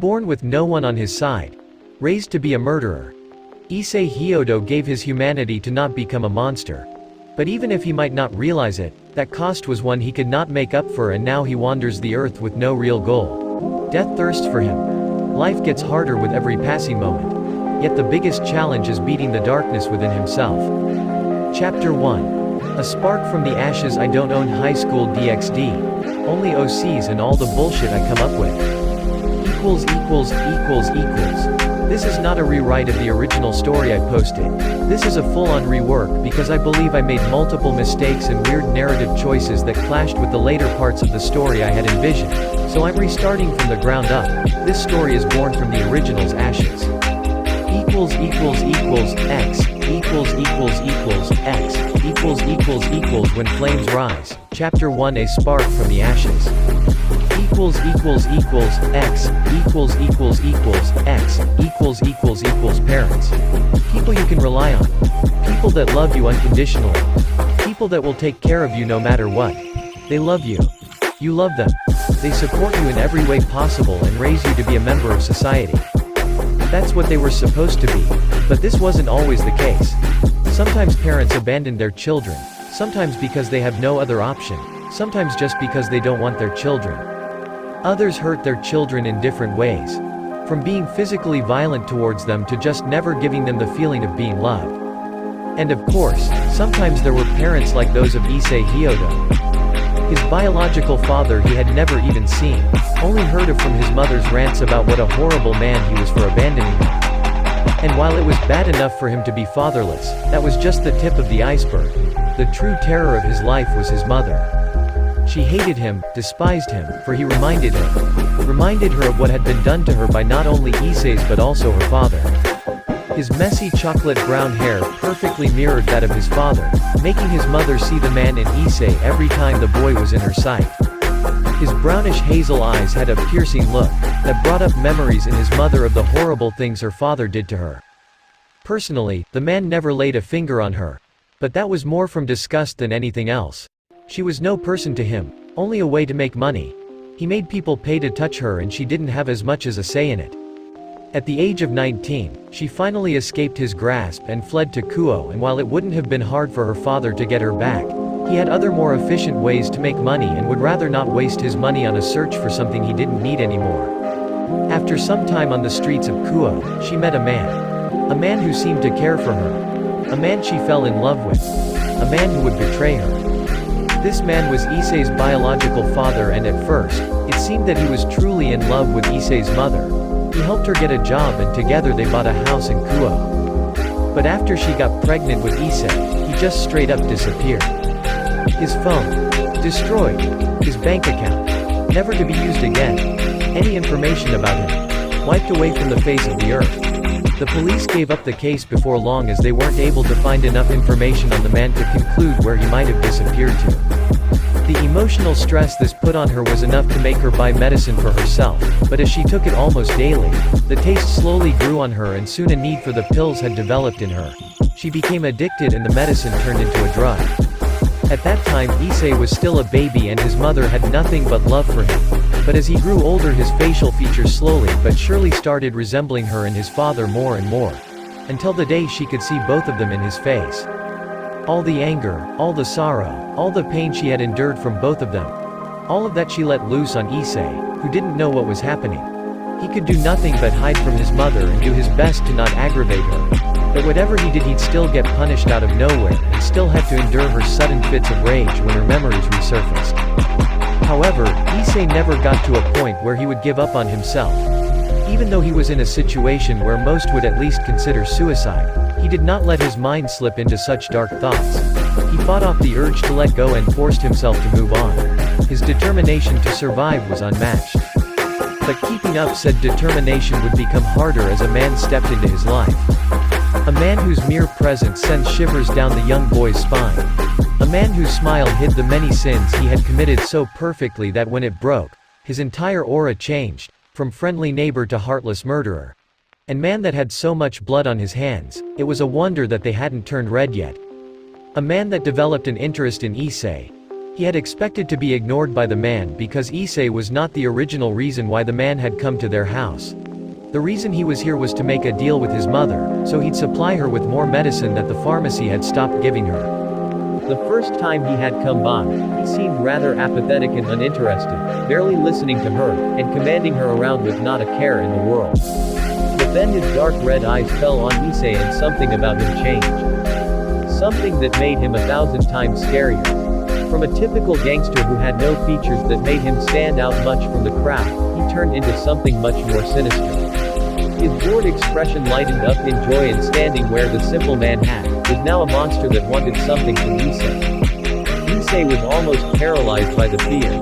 born with no one on his side. Raised to be a murderer. Issei Hyoudou gave his humanity to not become a monster. But even if he might not realize it, that cost was one he could not make up for, and now he wanders the earth with no real goal. Death thirsts for him. Life gets harder with every passing moment. Yet the biggest challenge is beating the darkness within himself. Chapter 1. A spark from the ashes. I don't own high school DxD. Only OCs and all the bullshit I come up with. This is not a rewrite of the original story I posted. This is a full-on rework because I believe I made multiple mistakes and weird narrative choices that clashed with the later parts of the story I had envisioned. So I'm restarting from the ground up. This story is born from the original's ashes. X when flames rise. Chapter 1. A spark from the ashes. X parents. People you can rely on. People that love you unconditionally. People that will take care of you no matter what. They love you. You love them. They support you in every way possible and raise you to be a member of society. That's what they were supposed to be. But this wasn't always the case. Sometimes parents abandon their children. Sometimes because they have no other option. Sometimes just because they don't want their children. Others hurt their children in different ways. From being physically violent towards them to just never giving them the feeling of being loved. And of course, sometimes there were parents like those of Issei Hyoudou. His biological father he had never even seen, only heard of from his mother's rants about what a horrible man he was for abandoning him. And while it was bad enough for him to be fatherless, that was just the tip of the iceberg. The true terror of his life was his mother. She hated him, despised him, for he reminded her of what had been done to her by not only Issei's but also her father. His messy chocolate brown hair perfectly mirrored that of his father, making his mother see the man in Issei every time the boy was in her sight. His brownish hazel eyes had a piercing look, that brought up memories in his mother of the horrible things her father did to her. Personally, the man never laid a finger on her. But that was more from disgust than anything else. She was no person to him, only a way to make money. He made people pay to touch her and she didn't have as much as a say in it. At the age of 19, she finally escaped his grasp and fled to Kuo, and while it wouldn't have been hard for her father to get her back, he had other more efficient ways to make money and would rather not waste his money on a search for something he didn't need anymore. After some time on the streets of Kuo, she met a man. A man who seemed to care for her. A man she fell in love with. A man who would betray her. This man was Issei's biological father, and at first, it seemed that he was truly in love with Issei's mother. He helped her get a job and together they bought a house in Kuo. But after she got pregnant with Issei, he just straight up disappeared. His phone. Destroyed. His bank account. Never to be used again. Any information about him. Wiped away from the face of the earth. The police gave up the case before long as they weren't able to find enough information on the man to conclude where he might have disappeared to. The emotional stress this put on her was enough to make her buy medicine for herself, but as she took it almost daily, the taste slowly grew on her and soon a need for the pills had developed in her. She became addicted and the medicine turned into a drug. At that time Issei was still a baby and his mother had nothing but love for him. But as he grew older his facial features slowly but surely started resembling her and his father more and more. Until the day she could see both of them in his face. All the anger, all the sorrow, all the pain she had endured from both of them. All of that she let loose on Issei, who didn't know what was happening. He could do nothing but hide from his mother and do his best to not aggravate her. But whatever he did he'd still get punished out of nowhere and still had to endure her sudden fits of rage when her memories resurfaced. However, Issei never got to a point where he would give up on himself. Even though he was in a situation where most would at least consider suicide, he did not let his mind slip into such dark thoughts. He fought off the urge to let go and forced himself to move on. His determination to survive was unmatched. But keeping up said determination would become harder as a man stepped into his life. A man whose mere presence sends shivers down the young boy's spine. A man whose smile hid the many sins he had committed so perfectly that when it broke, his entire aura changed, from friendly neighbor to heartless murderer. And man that had so much blood on his hands, it was a wonder that they hadn't turned red yet. A man that developed an interest in Issei. He had expected to be ignored by the man because Issei was not the original reason why the man had come to their house. The reason he was here was to make a deal with his mother, so he'd supply her with more medicine that the pharmacy had stopped giving her. The first time he had come by, he seemed rather apathetic and uninterested, barely listening to her, and commanding her around with not a care in the world. But then his dark red eyes fell on Issei and something about him changed. Something that made him 1,000 times scarier. From a typical gangster who had no features that made him stand out much from the crowd, he turned into something much more sinister. His bored expression lightened up in joy, and standing where the simple man had, was now a monster that wanted something from Issei. Issei was almost paralyzed by the fear.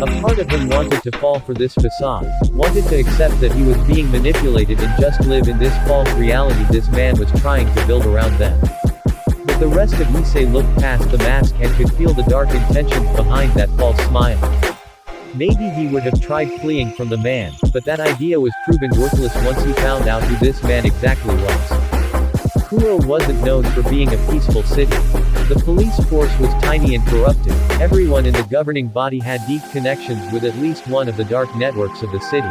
A part of him wanted to fall for this facade, wanted to accept that he was being manipulated and just live in this false reality this man was trying to build around them. But the rest of Issei looked past the mask and could feel the dark intentions behind that false smile. Maybe he would have tried fleeing from the man, but that idea was proven worthless once he found out who this man exactly was. Kuo wasn't known for being a peaceful city. The police force was tiny and corrupted. Everyone in the governing body had deep connections with at least one of the dark networks of the city.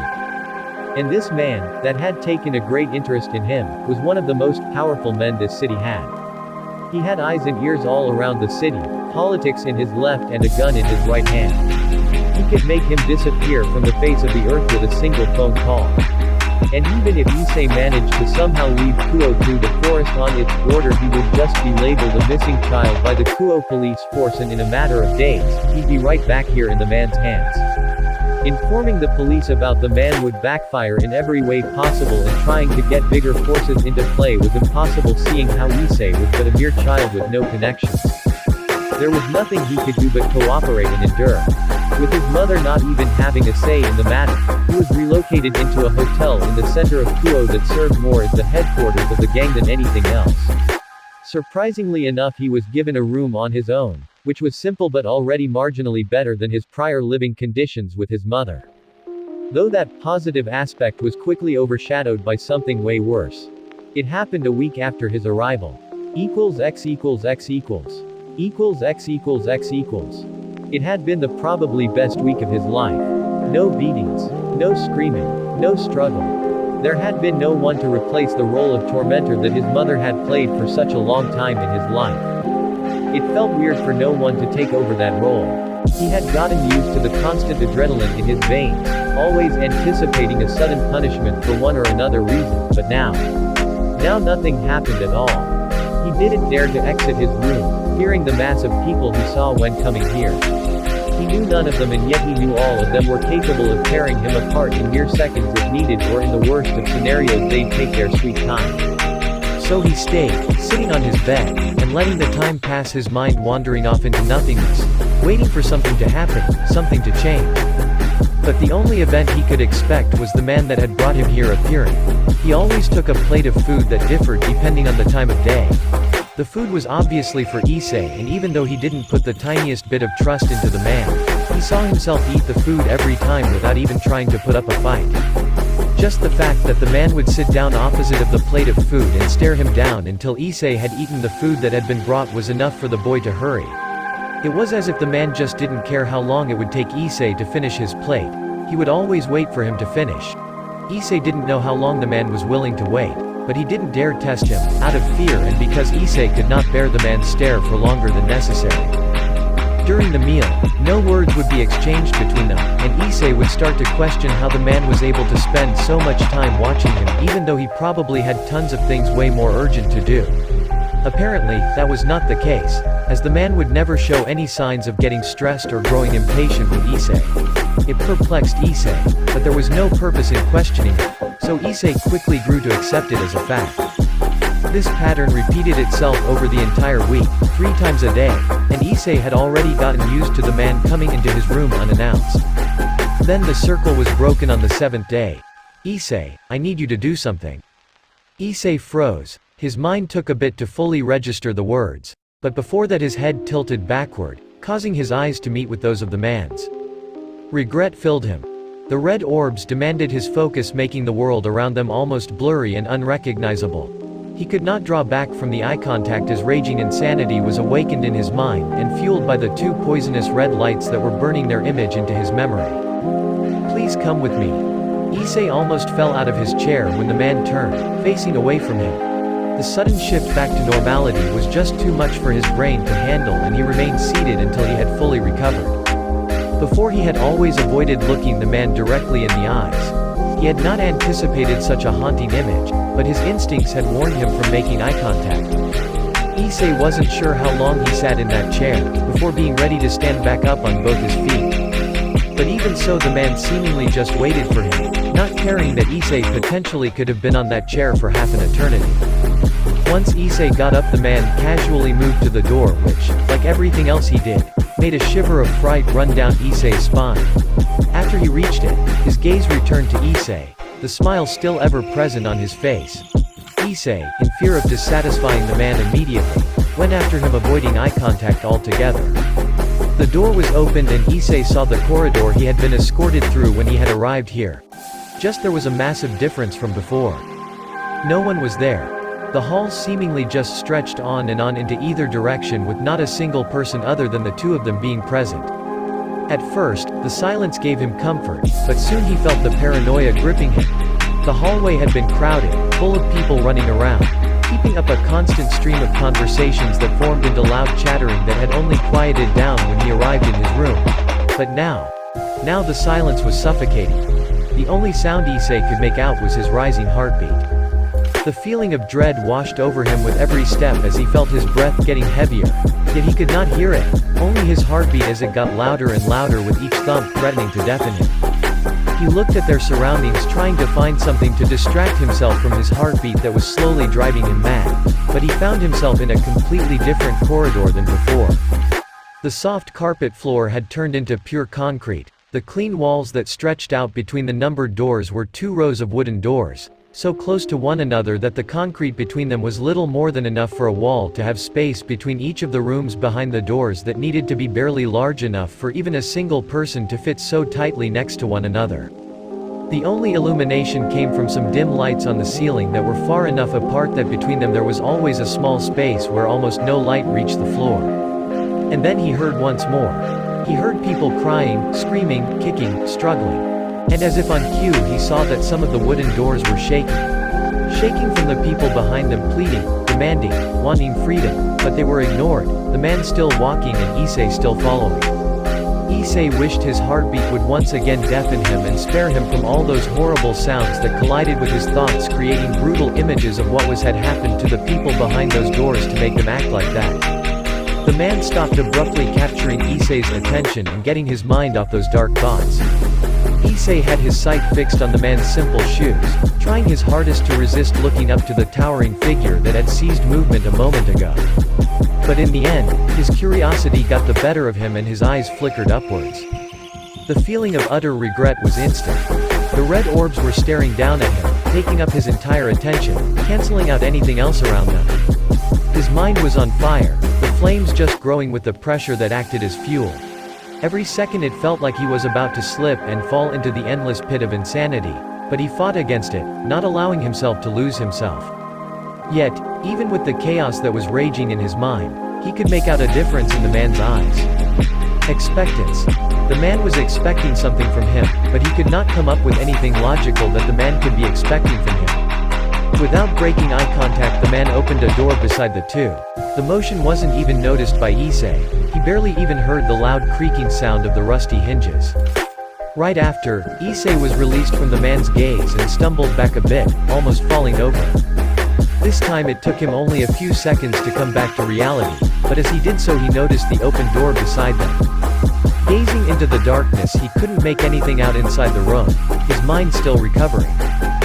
And this man, that had taken a great interest in him, was one of the most powerful men this city had. He had eyes and ears all around the city, politics in his left and a gun in his right hand. He could make him disappear from the face of the earth with a single phone call. And even if Issei managed to somehow leave Kuo through the forest on its border, he would just be labeled a missing child by the Kuo police force, and in a matter of days, he'd be right back here in the man's hands. Informing the police about the man would backfire in every way possible, and trying to get bigger forces into play was impossible, seeing how Issei was but a mere child with no connections. There was nothing he could do but cooperate and endure. With his mother not even having a say in the matter, he was relocated into a hotel in the center of Kuo that served more as the headquarters of the gang than anything else. Surprisingly enough, he was given a room on his own, which was simple but already marginally better than his prior living conditions with his mother. Though that positive aspect was quickly overshadowed by something way worse. It happened a week after his arrival. X equals X equals. X equals X equals. It had been the probably best week of his life. No beatings, no screaming, no struggle. There had been no one to replace the role of tormentor that his mother had played for such a long time in his life. It felt weird for no one to take over that role. He had gotten used to the constant adrenaline in his veins, always anticipating a sudden punishment for one or another reason, but now nothing happened at all. He didn't dare to exit his room, fearing the mass of people he saw when coming here. He knew none of them, and yet he knew all of them were capable of tearing him apart in mere seconds if needed, or in the worst of scenarios they'd take their sweet time. So he stayed, sitting on his bed, and letting the time pass, his mind wandering off into nothingness, waiting for something to happen, something to change. But the only event he could expect was the man that had brought him here appearing. He always took a plate of food that differed depending on the time of day. The food was obviously for Issei, and even though he didn't put the tiniest bit of trust into the man, he saw himself eat the food every time without even trying to put up a fight. Just the fact that the man would sit down opposite of the plate of food and stare him down until Issei had eaten the food that had been brought was enough for the boy to hurry. It was as if the man just didn't care how long it would take Issei to finish his plate. He would always wait for him to finish. Issei didn't know how long the man was willing to wait, but he didn't dare test him, out of fear and because Issei could not bear the man's stare for longer than necessary. During the meal, no words would be exchanged between them, and Issei would start to question how the man was able to spend so much time watching him, even though he probably had tons of things way more urgent to do. Apparently, that was not the case, as the man would never show any signs of getting stressed or growing impatient with Issei. It perplexed Issei, but there was no purpose in questioning it, so Issei quickly grew to accept it as a fact. This pattern repeated itself over the entire week, 3 times a day, and Issei had already gotten used to the man coming into his room unannounced. Then the circle was broken on the 7th day. "Issei, I need you to do something." Issei froze. His mind took a bit to fully register the words, but before that his head tilted backward, causing his eyes to meet with those of the man's. Regret filled him. The red orbs demanded his focus, making the world around them almost blurry and unrecognizable. He could not draw back from the eye contact as raging insanity was awakened in his mind and fueled by the two poisonous red lights that were burning their image into his memory. "Please come with me." Issei almost fell out of his chair when the man turned, facing away from him. The sudden shift back to normality was just too much for his brain to handle, and he remained seated until he had fully recovered. Before, he had always avoided looking the man directly in the eyes. He had not anticipated such a haunting image, but his instincts had warned him from making eye contact. Issei wasn't sure how long he sat in that chair, before being ready to stand back up on both his feet. But even so, the man seemingly just waited for him, not caring that Issei potentially could have been on that chair for half an eternity. Once Issei got up, the man casually moved to the door which, like everything else he did, made a shiver of fright run down Issei's spine. After he reached it, his gaze returned to Issei, the smile still ever present on his face. Issei, in fear of dissatisfying the man immediately, went after him, avoiding eye contact altogether. The door was opened and Issei saw the corridor he had been escorted through when he had arrived here. Just there was a massive difference from before. No one was there. The hall seemingly just stretched on and on into either direction, with not a single person other than the two of them being present. At first, the silence gave him comfort, but soon he felt the paranoia gripping him. The hallway had been crowded, full of people running around, keeping up a constant stream of conversations that formed into loud chattering that had only quieted down when he arrived in his room. But now the silence was suffocating. The only sound Issei could make out was his rising heartbeat. The feeling of dread washed over him with every step as he felt his breath getting heavier, yet he could not hear it, only his heartbeat as it got louder and louder with each thump threatening to deafen him. He looked at their surroundings, trying to find something to distract himself from his heartbeat that was slowly driving him mad, but he found himself in a completely different corridor than before. The soft carpet floor had turned into pure concrete. The clean walls that stretched out between the numbered doors were two rows of wooden doors, so close to one another that the concrete between them was little more than enough for a wall to have space between each of the rooms behind the doors that needed to be barely large enough for even a single person to fit so tightly next to one another. The only illumination came from some dim lights on the ceiling that were far enough apart that between them there was always a small space where almost no light reached the floor. And then he heard once more. He heard people crying, screaming, kicking, struggling. And as if on cue, he saw that some of the wooden doors were shaking. Shaking from the people behind them, pleading, demanding, wanting freedom, but they were ignored, the man still walking and Issei still following. Issei wished his heartbeat would once again deafen him and spare him from all those horrible sounds that collided with his thoughts, creating brutal images of what had happened to the people behind those doors to make them act like that. The man stopped abruptly, capturing Issei's attention and getting his mind off those dark thoughts. Issei had his sight fixed on the man's simple shoes, trying his hardest to resist looking up to the towering figure that had ceased movement a moment ago. But in the end, his curiosity got the better of him and his eyes flickered upwards. The feeling of utter regret was instant. The red orbs were staring down at him, taking up his entire attention, cancelling out anything else around them. His mind was on fire, the flames just growing with the pressure that acted as fuel. Every second it felt like he was about to slip and fall into the endless pit of insanity, but he fought against it, not allowing himself to lose himself. Yet, even with the chaos that was raging in his mind, he could make out a difference in the man's eyes. Expectance. The man was expecting something from him, but he could not come up with anything logical that the man could be expecting from him. Without breaking eye contact, the man opened a door beside the two. The motion wasn't even noticed by Issei. He barely even heard the loud creaking sound of the rusty hinges. Right after, Issei was released from the man's gaze and stumbled back a bit, almost falling over. This time it took him only a few seconds to come back to reality, but as he did so he noticed the open door beside them. Gazing into the darkness, he couldn't make anything out inside the room, his mind still recovering.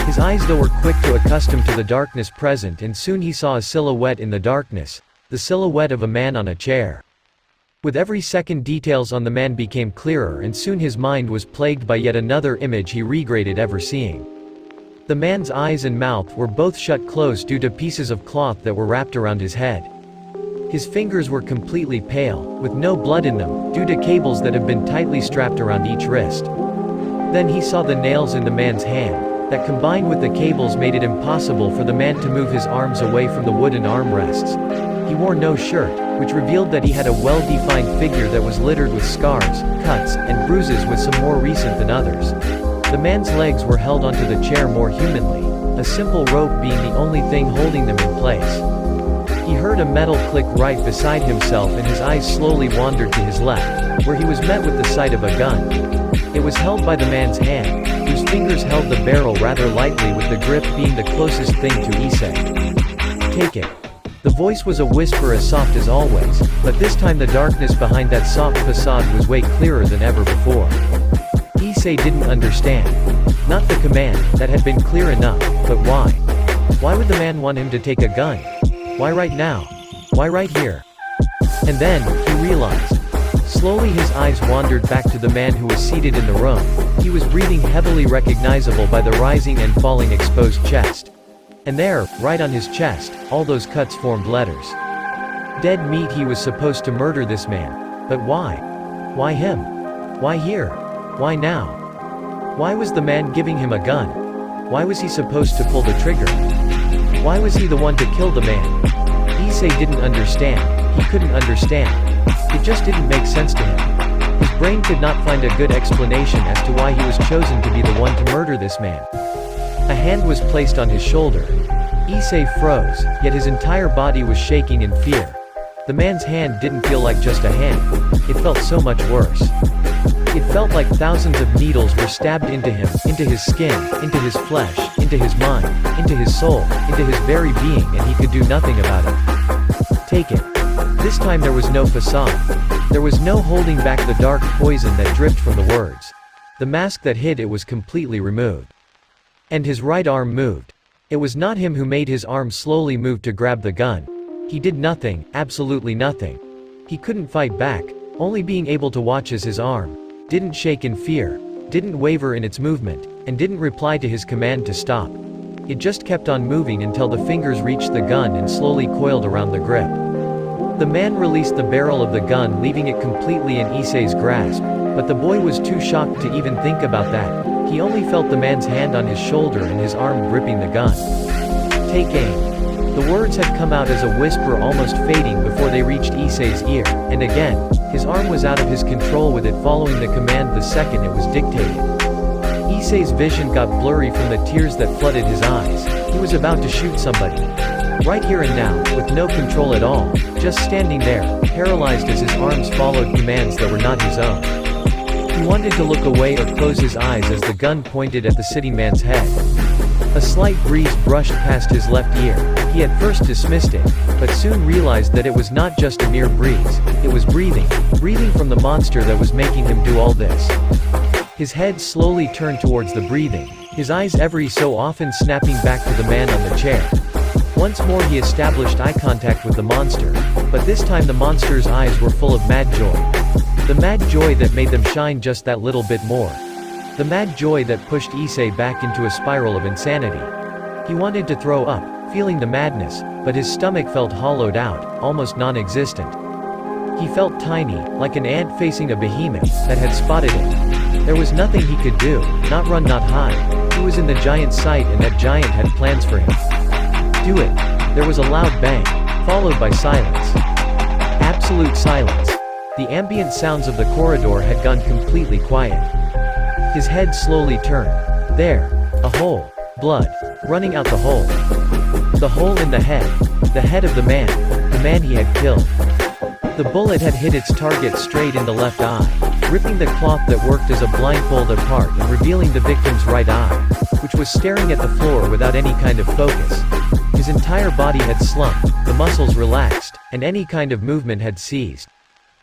His eyes though were quick to accustom to the darkness present, and soon he saw a silhouette in the darkness, the silhouette of a man on a chair. With every second details on the man became clearer, and soon his mind was plagued by yet another image he regretted ever seeing. The man's eyes and mouth were both shut close due to pieces of cloth that were wrapped around his head. His fingers were completely pale, with no blood in them, due to cables that have been tightly strapped around each wrist. Then he saw the nails in the man's hand, that combined with the cables made it impossible for the man to move his arms away from the wooden armrests. He wore no shirt, which revealed that he had a well-defined figure that was littered with scars, cuts, and bruises, with some more recent than others. The man's legs were held onto the chair more humanly, a simple rope being the only thing holding them in place. He heard a metal click right beside himself, and his eyes slowly wandered to his left, where he was met with the sight of a gun. It was held by the man's hand, whose fingers held the barrel rather lightly, with the grip being the closest thing to Issei. "Take it." The voice was a whisper as soft as always, but this time the darkness behind that soft facade was way clearer than ever before. Issei didn't understand. Not the command, that had been clear enough, but why? Why would the man want him to take a gun? Why right now? Why right here? And then, he realized. Slowly his eyes wandered back to the man who was seated in the room. He was breathing heavily, recognizable by the rising and falling exposed chest. And there, right on his chest, all those cuts formed letters. Dead meat. He was supposed to murder this man. But why? Why him? Why here? Why now? Why was the man giving him a gun? Why was he supposed to pull the trigger? Why was he the one to kill the man? Issei didn't understand. He couldn't understand. It just didn't make sense to him. His brain could not find a good explanation as to why he was chosen to be the one to murder this man. A hand was placed on his shoulder. Issei froze, yet his entire body was shaking in fear. The man's hand didn't feel like just a hand. It felt so much worse. It felt like thousands of needles were stabbed into him, into his skin, into his flesh, into his mind, into his soul, into his very being, and he could do nothing about it. Take it. This time there was no facade. There was no holding back the dark poison that dripped from the words. The mask that hid it was completely removed. And his right arm moved. It was not him who made his arm slowly move to grab the gun. He did nothing, absolutely nothing. He couldn't fight back, only being able to watch as his arm didn't shake in fear, didn't waver in its movement, and didn't reply to his command to stop. It just kept on moving until the fingers reached the gun and slowly coiled around the grip. The man released the barrel of the gun, leaving it completely in Issei's grasp, but the boy was too shocked to even think about that. He only felt the man's hand on his shoulder and his arm gripping the gun. Take aim. The words had come out as a whisper, almost fading before they reached Issei's ear, and again, his arm was out of his control with it following the command the second it was dictated. Issei's vision got blurry from the tears that flooded his eyes. He was about to shoot somebody. Right here and now, with no control at all, just standing there, paralyzed as his arms followed commands that were not his own. He wanted to look away or close his eyes as the gun pointed at the sitting man's head. A slight breeze brushed past his left ear. He at first dismissed it, but soon realized that it was not just a mere breeze, it was breathing from the monster that was making him do all this. His head slowly turned towards the breathing, his eyes every so often snapping back to the man on the chair. Once more he established eye contact with the monster, but this time the monster's eyes were full of mad joy. The mad joy that made them shine just that little bit more. The mad joy that pushed Issei back into a spiral of insanity. He wanted to throw up, feeling the madness, but his stomach felt hollowed out, almost non-existent. He felt tiny, like an ant facing a behemoth that had spotted him. There was nothing he could do, not run, not hide. He was in the giant's sight, and that giant had plans for him. Do it. There was a loud bang, followed by silence. Absolute silence. The ambient sounds of the corridor had gone completely quiet. His head slowly turned. There. A hole. Blood. Running out the hole. The hole in the head of the man he had killed. The bullet had hit its target straight in the left eye, ripping the cloth that worked as a blindfold apart and revealing the victim's right eye, which was staring at the floor without any kind of focus. His entire body had slumped, the muscles relaxed, and any kind of movement had ceased.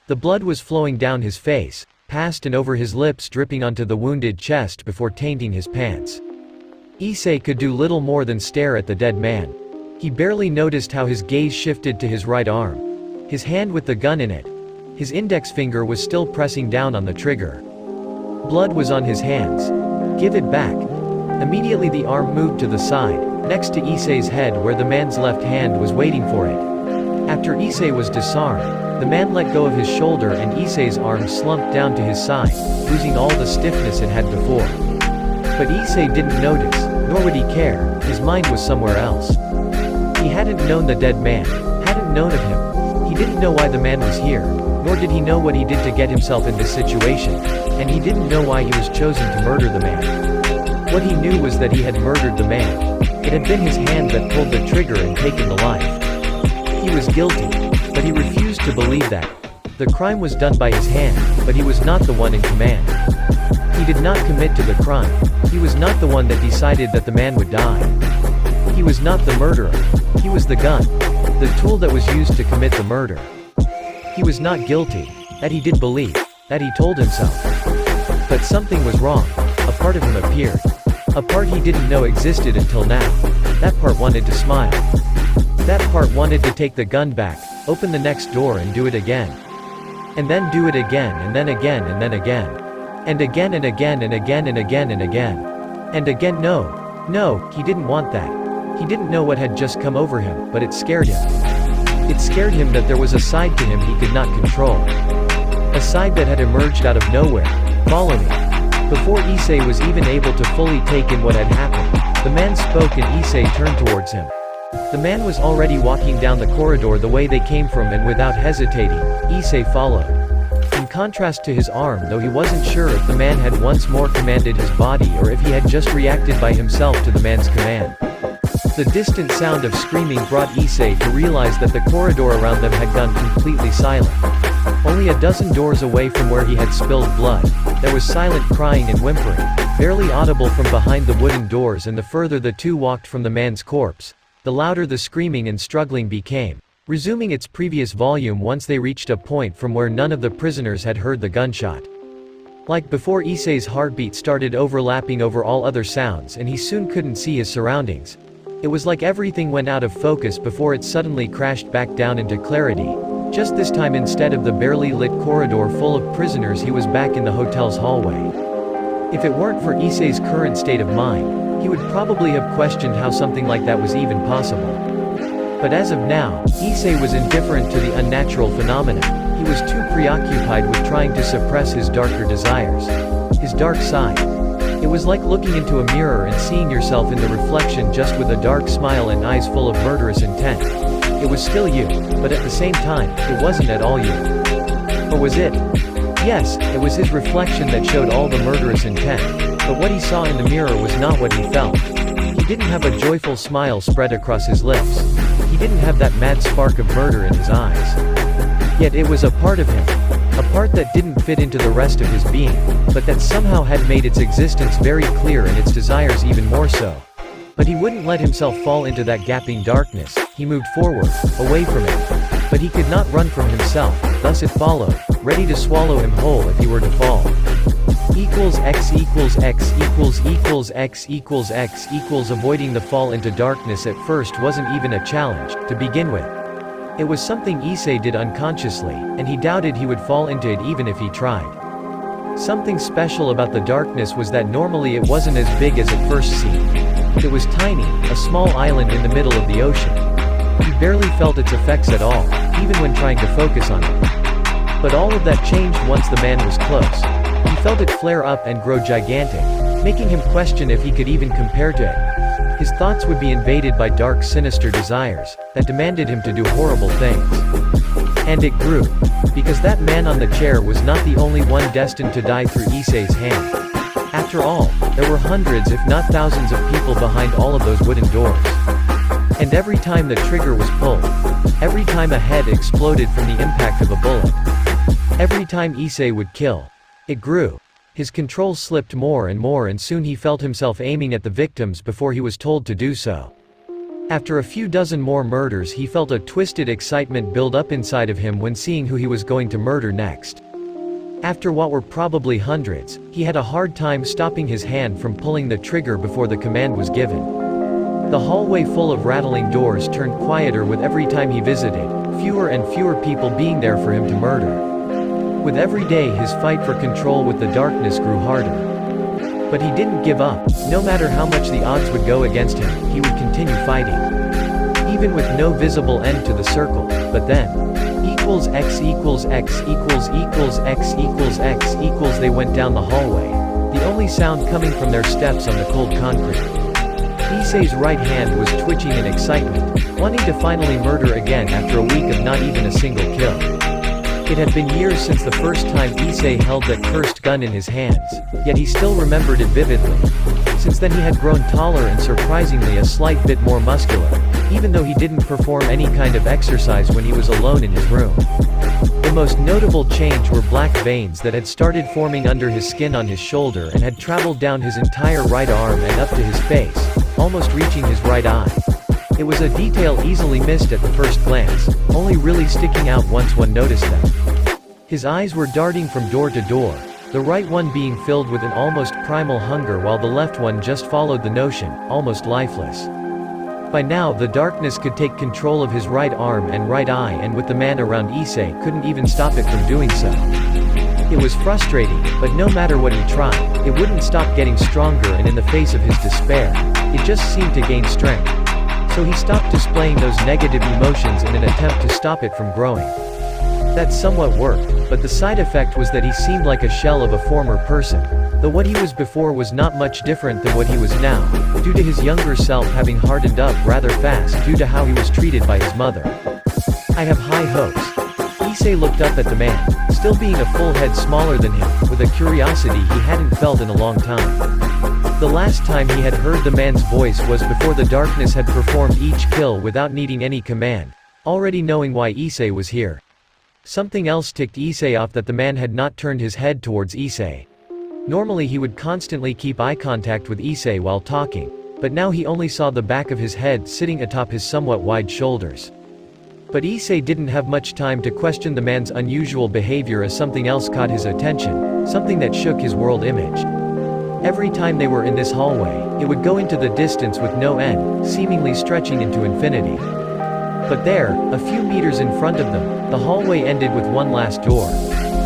The blood was flowing down his face, past and over his lips, dripping onto the wounded chest before tainting his pants. Issei could do little more than stare at the dead man. He barely noticed how his gaze shifted to his right arm. His hand with the gun in it. His index finger was still pressing down on the trigger. Blood was on his hands. Give it back. Immediately the arm moved to the side, next to Issei's head where the man's left hand was waiting for it. After Issei was disarmed, the man let go of his shoulder and Issei's arm slumped down to his side, losing all the stiffness it had before. But Issei didn't notice. Nor would he care, his mind was somewhere else. He hadn't known the dead man, hadn't known of him. He didn't know why the man was here, nor did he know what he did to get himself in this situation, and he didn't know why he was chosen to murder the man. What he knew was that he had murdered the man. It had been his hand that pulled the trigger and taken the life. He was guilty, but he refused to believe that. The crime was done by his hand, but he was not the one in command. He did not commit to the crime. He was not the one that decided that the man would die. He was not the murderer. He was the gun, the tool that was used to commit the murder. He was not guilty. That he did believe. That he told himself. But something was wrong. A part of him appeared. A part he didn't know existed until now. That part wanted to smile. That part wanted to take the gun back, open the next door and do it again. And then do it again and then again and then again. And again and again and again and again and again. And again. No, he didn't want that. He didn't know what had just come over him, but it scared him. It scared him that there was a side to him he could not control. A side that had emerged out of nowhere. Follow me. Before Issei was even able to fully take in what had happened, the man spoke and Issei turned towards him. The man was already walking down the corridor the way they came from, and without hesitating, Issei followed. In contrast to his arm, though he wasn't sure if the man had once more commanded his body or if he had just reacted by himself to the man's command. The distant sound of screaming brought Issei to realize that the corridor around them had gone completely silent. Only a dozen doors away from where he had spilled blood, there was silent crying and whimpering, barely audible from behind the wooden doors, and the further the two walked from the man's corpse, the louder the screaming and struggling became, resuming its previous volume once they reached a point from where none of the prisoners had heard the gunshot. Like before, Issei's heartbeat started overlapping over all other sounds and he soon couldn't see his surroundings. It was like everything went out of focus before it suddenly crashed back down into clarity. Just this time, instead of the barely lit corridor full of prisoners, he was back in the hotel's hallway. If it weren't for Issei's current state of mind, he would probably have questioned how something like that was even possible. But as of now, Issei was indifferent to the unnatural phenomena. He was too preoccupied with trying to suppress his darker desires. His dark side. It was like looking into a mirror and seeing yourself in the reflection just with a dark smile and eyes full of murderous intent. It was still you, but at the same time, it wasn't at all you. Or was it? Yes, it was his reflection that showed all the murderous intent, but what he saw in the mirror was not what he felt. He didn't have a joyful smile spread across his lips. He didn't have that mad spark of murder in his eyes. Yet it was a part of him. A part that didn't fit into the rest of his being, but that somehow had made its existence very clear and its desires even more so. But he wouldn't let himself fall into that gaping darkness. He moved forward, away from it. But he could not run from himself, thus it followed, ready to swallow him whole if he were to fall. X equals X equals X equals X equals avoiding the fall into darkness at first wasn't even a challenge, to begin with. It was something Issei did unconsciously, and he doubted he would fall into it even if he tried. Something special about the darkness was that normally it wasn't as big as it first seemed. It was tiny, a small island in the middle of the ocean. He barely felt its effects at all, even when trying to focus on it. But all of that changed once the man was close. He felt it flare up and grow gigantic, making him question if he could even compare to it. His thoughts would be invaded by dark, sinister desires that demanded him to do horrible things. And it grew. Because that man on the chair was not the only one destined to die through Issei's hand. After all, there were hundreds if not thousands of people behind all of those wooden doors. And every time the trigger was pulled, every time a head exploded from the impact of a bullet, every time Issei would kill, it grew. His control slipped more and more, and soon he felt himself aiming at the victims before he was told to do so. After a few dozen more murders, he felt a twisted excitement build up inside of him when seeing who he was going to murder next. After what were probably hundreds, he had a hard time stopping his hand from pulling the trigger before the command was given. The hallway full of rattling doors turned quieter with every time he visited, fewer and fewer people being there for him to murder. With every day, his fight for control with the darkness grew harder. But he didn't give up. No matter how much the odds would go against him, he would continue fighting. Even with no visible end to the circle. But then, X equals X equals X equals X equals they went down the hallway, the only sound coming from their steps on the cold concrete. Issei's right hand was twitching in excitement, wanting to finally murder again after a week of not even a single kill. It had been years since the first time Issei held that cursed gun in his hands, yet he still remembered it vividly. Since then he had grown taller and surprisingly a slight bit more muscular, even though he didn't perform any kind of exercise when he was alone in his room. The most notable change were black veins that had started forming under his skin on his shoulder and had traveled down his entire right arm and up to his face, almost reaching his right eye. It was a detail easily missed at the first glance, only really sticking out once one noticed them. His eyes were darting from door to door, the right one being filled with an almost primal hunger while the left one just followed the notion, almost lifeless. By now the darkness could take control of his right arm and right eye, and with the man around Issei couldn't even stop it from doing so. It was frustrating, but no matter what he tried, it wouldn't stop getting stronger, and in the face of his despair, it just seemed to gain strength. So he stopped displaying those negative emotions in an attempt to stop it from growing. That somewhat worked, but the side effect was that he seemed like a shell of a former person, though what he was before was not much different than what he was now, due to his younger self having hardened up rather fast due to how he was treated by his mother. I have high hopes. Issei looked up at the man, still being a full head smaller than him, with a curiosity he hadn't felt in a long time. The last time he had heard the man's voice was before the darkness had performed each kill without needing any command, already knowing why Issei was here. Something else ticked Issei off, that the man had not turned his head towards Issei. Normally he would constantly keep eye contact with Issei while talking, but now he only saw the back of his head sitting atop his somewhat wide shoulders. But Issei didn't have much time to question the man's unusual behavior, as something else caught his attention, something that shook his world image. Every time they were in this hallway, it would go into the distance with no end, seemingly stretching into infinity. But there, a few meters in front of them, the hallway ended with one last door.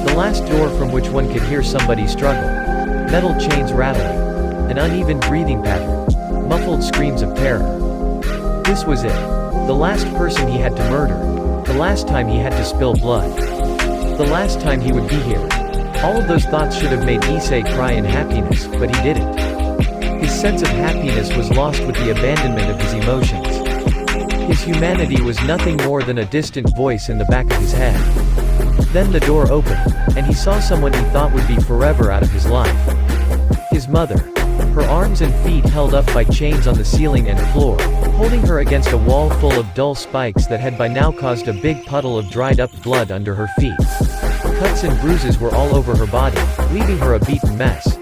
The last door from which one could hear somebody struggle. Metal chains rattling. An uneven breathing pattern. Muffled screams of terror. This was it. The last person he had to murder. The last time he had to spill blood. The last time he would be here. All of those thoughts should have made Issei cry in happiness, but he didn't. His sense of happiness was lost with the abandonment of his emotions. His humanity was nothing more than a distant voice in the back of his head. Then the door opened, and he saw someone he thought would be forever out of his life. His mother. Her arms and feet held up by chains on the ceiling and floor, holding her against a wall full of dull spikes that had by now caused a big puddle of dried up blood under her feet. Cuts and bruises were all over her body, leaving her a beaten mess.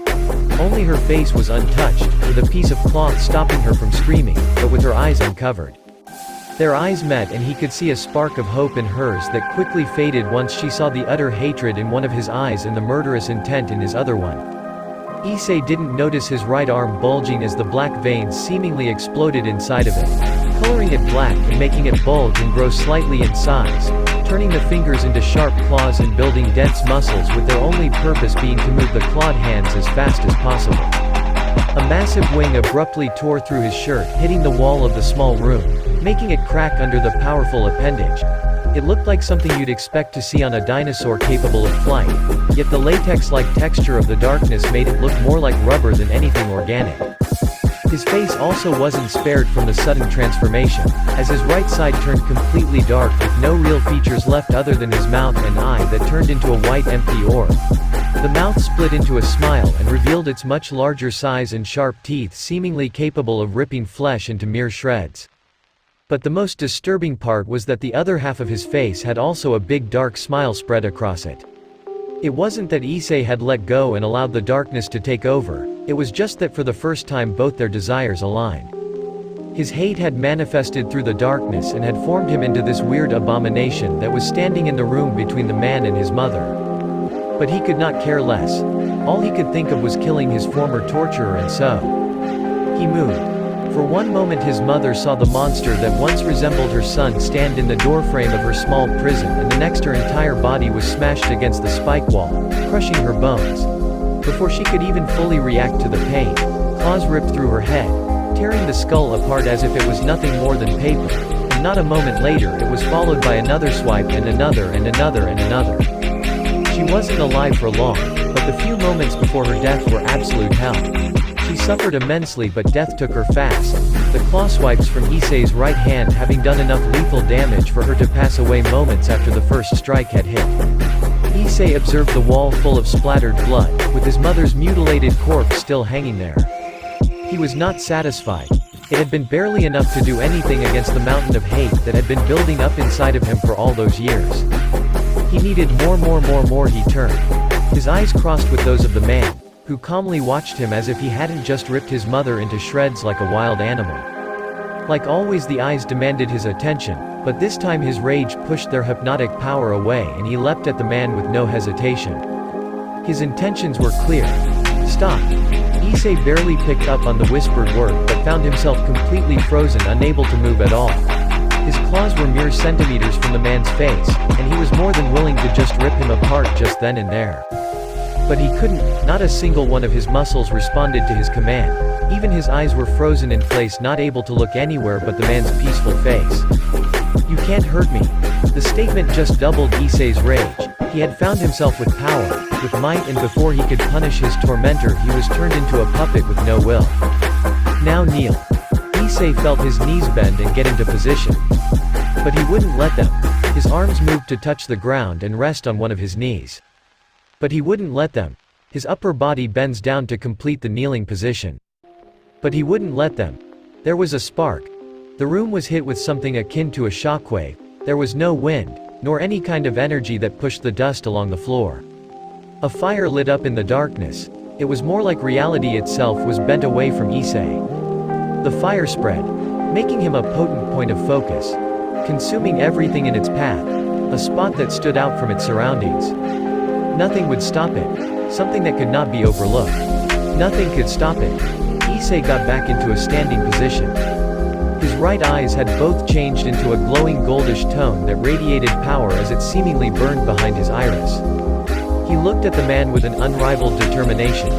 Only her face was untouched, with a piece of cloth stopping her from screaming, but with her eyes uncovered. Their eyes met, and he could see a spark of hope in hers that quickly faded once she saw the utter hatred in one of his eyes and the murderous intent in his other one. Issei didn't notice his right arm bulging as the black veins seemingly exploded inside of it, coloring it black and making it bulge and grow slightly in size, turning the fingers into sharp claws and building dense muscles, with their only purpose being to move the clawed hands as fast as possible. A massive wing abruptly tore through his shirt, hitting the wall of the small room, making it crack under the powerful appendage. It looked like something you'd expect to see on a dinosaur capable of flight, yet the latex-like texture of the darkness made it look more like rubber than anything organic. His face also wasn't spared from the sudden transformation, as his right side turned completely dark with no real features left other than his mouth and eye that turned into a white empty orb. The mouth split into a smile and revealed its much larger size and sharp teeth seemingly capable of ripping flesh into mere shreds. But the most disturbing part was that the other half of his face had also a big dark smile spread across it. It wasn't that Issei had let go and allowed the darkness to take over, it was just that for the first time both their desires aligned. His hate had manifested through the darkness and had formed him into this weird abomination that was standing in the room between the man and his mother. But he could not care less. All he could think of was killing his former torturer, and so he moved. For one moment his mother saw the monster that once resembled her son stand in the doorframe of her small prison, and the next her entire body was smashed against the spike wall, crushing her bones. Before she could even fully react to the pain, claws ripped through her head, tearing the skull apart as if it was nothing more than paper, and not a moment later it was followed by another swipe and another and another and another. She wasn't alive for long, but the few moments before her death were absolute hell. She suffered immensely, but death took her fast, the claw swipes from Issei's right hand having done enough lethal damage for her to pass away moments after the first strike had hit. Issei observed the wall full of splattered blood, with his mother's mutilated corpse still hanging there. He was not satisfied. It had been barely enough to do anything against the mountain of hate that had been building up inside of him for all those years. He needed more, he turned. His eyes crossed with those of the man, who calmly watched him as if he hadn't just ripped his mother into shreds like a wild animal. Like always, the eyes demanded his attention, but this time his rage pushed their hypnotic power away and he leapt at the man with no hesitation. His intentions were clear. Stop. Issei barely picked up on the whispered word but found himself completely frozen, unable to move at all. His claws were mere centimeters from the man's face, and he was more than willing to just rip him apart just then and there. But he couldn't. Not a single one of his muscles responded to his command. Even his eyes were frozen in place, not able to look anywhere but the man's peaceful face. "You can't hurt me." The statement just doubled Issei's rage. He had found himself with power, with might, and before he could punish his tormentor he was turned into a puppet with no will. "Now kneel." Issei felt his knees bend and get into position. But he wouldn't let them. His arms moved to touch the ground and rest on one of his knees. But he wouldn't let them. His upper body bends down to complete the kneeling position. But he wouldn't let them. There was a spark. The room was hit with something akin to a shockwave. There was no wind, nor any kind of energy that pushed the dust along the floor. A fire lit up in the darkness. It was more like reality itself was bent away from Issei. The fire spread, making him a potent point of focus, consuming everything in its path, a spot that stood out from its surroundings. Nothing would stop it, something that could not be overlooked. Nothing could stop it. Issei got back into a standing position. His right eyes had both changed into a glowing goldish tone that radiated power as it seemingly burned behind his iris. He looked at the man with an unrivaled determination.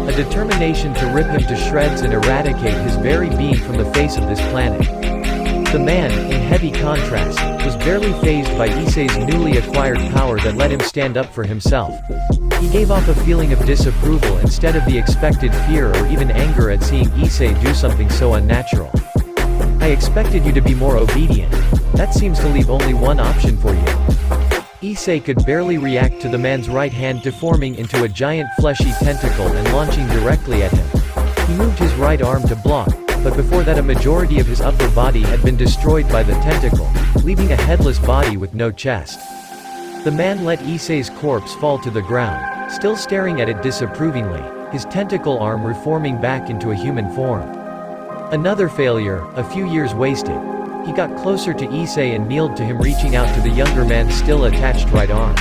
A determination to rip him to shreds and eradicate his very being from the face of this planet. The man, in heavy contrast, was barely fazed by Issei's newly acquired power that let him stand up for himself. He gave off a feeling of disapproval instead of the expected fear or even anger at seeing Issei do something so unnatural. "I expected you to be more obedient. That seems to leave only one option for you." Issei could barely react to the man's right hand deforming into a giant fleshy tentacle and launching directly at him. He moved his right arm to block, but before that a majority of his upper body had been destroyed by the tentacle, leaving a headless body with no chest. The man let Issei's corpse fall to the ground, still staring at it disapprovingly, his tentacle arm reforming back into a human form. Another failure, a few years wasted. He got closer to Issei and kneeled to him, reaching out to the younger man's still attached right arm.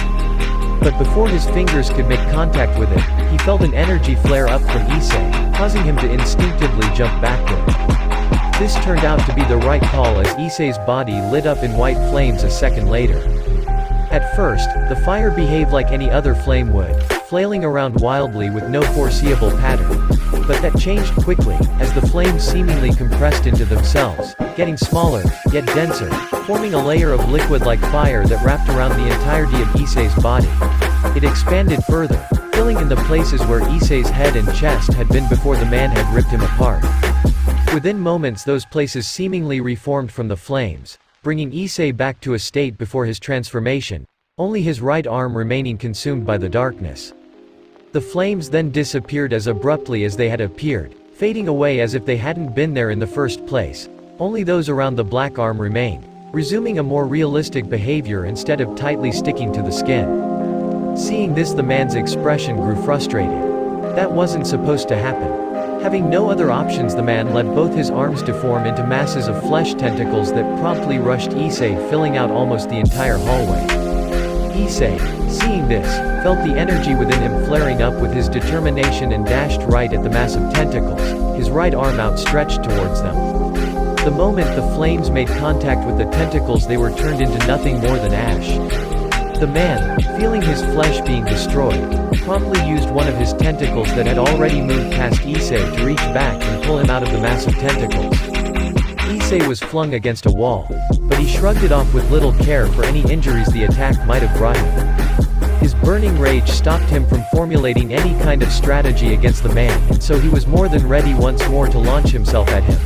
But before his fingers could make contact with it, he felt an energy flare up from Issei, causing him to instinctively jump backward. This turned out to be the right call as Issei's body lit up in white flames a second later. At first, the fire behaved like any other flame would, flailing around wildly with no foreseeable pattern. But that changed quickly, as the flames seemingly compressed into themselves, getting smaller, yet denser, forming a layer of liquid-like fire that wrapped around the entirety of Issei's body. It expanded further, filling in the places where Issei's head and chest had been before the man had ripped him apart. Within moments those places seemingly reformed from the flames, bringing Issei back to a state before his transformation, only his right arm remaining consumed by the darkness. The flames then disappeared as abruptly as they had appeared, fading away as if they hadn't been there in the first place. Only those around the black arm remained, resuming a more realistic behavior instead of tightly sticking to the skin. Seeing this, the man's expression grew frustrated. That wasn't supposed to happen. Having no other options, the man let both his arms deform into masses of flesh tentacles that promptly rushed Issei, filling out almost the entire hallway. Issei, seeing this, felt the energy within him flaring up with his determination and dashed right at the mass of tentacles, his right arm outstretched towards them. The moment the flames made contact with the tentacles, they were turned into nothing more than ash. The man, feeling his flesh being destroyed, promptly used one of his tentacles that had already moved past Issei to reach back and pull him out of the mass of tentacles. Issei was flung against a wall, but he shrugged it off with little care for any injuries the attack might have brought him. His burning rage stopped him from formulating any kind of strategy against the man, and so he was more than ready once more to launch himself at him.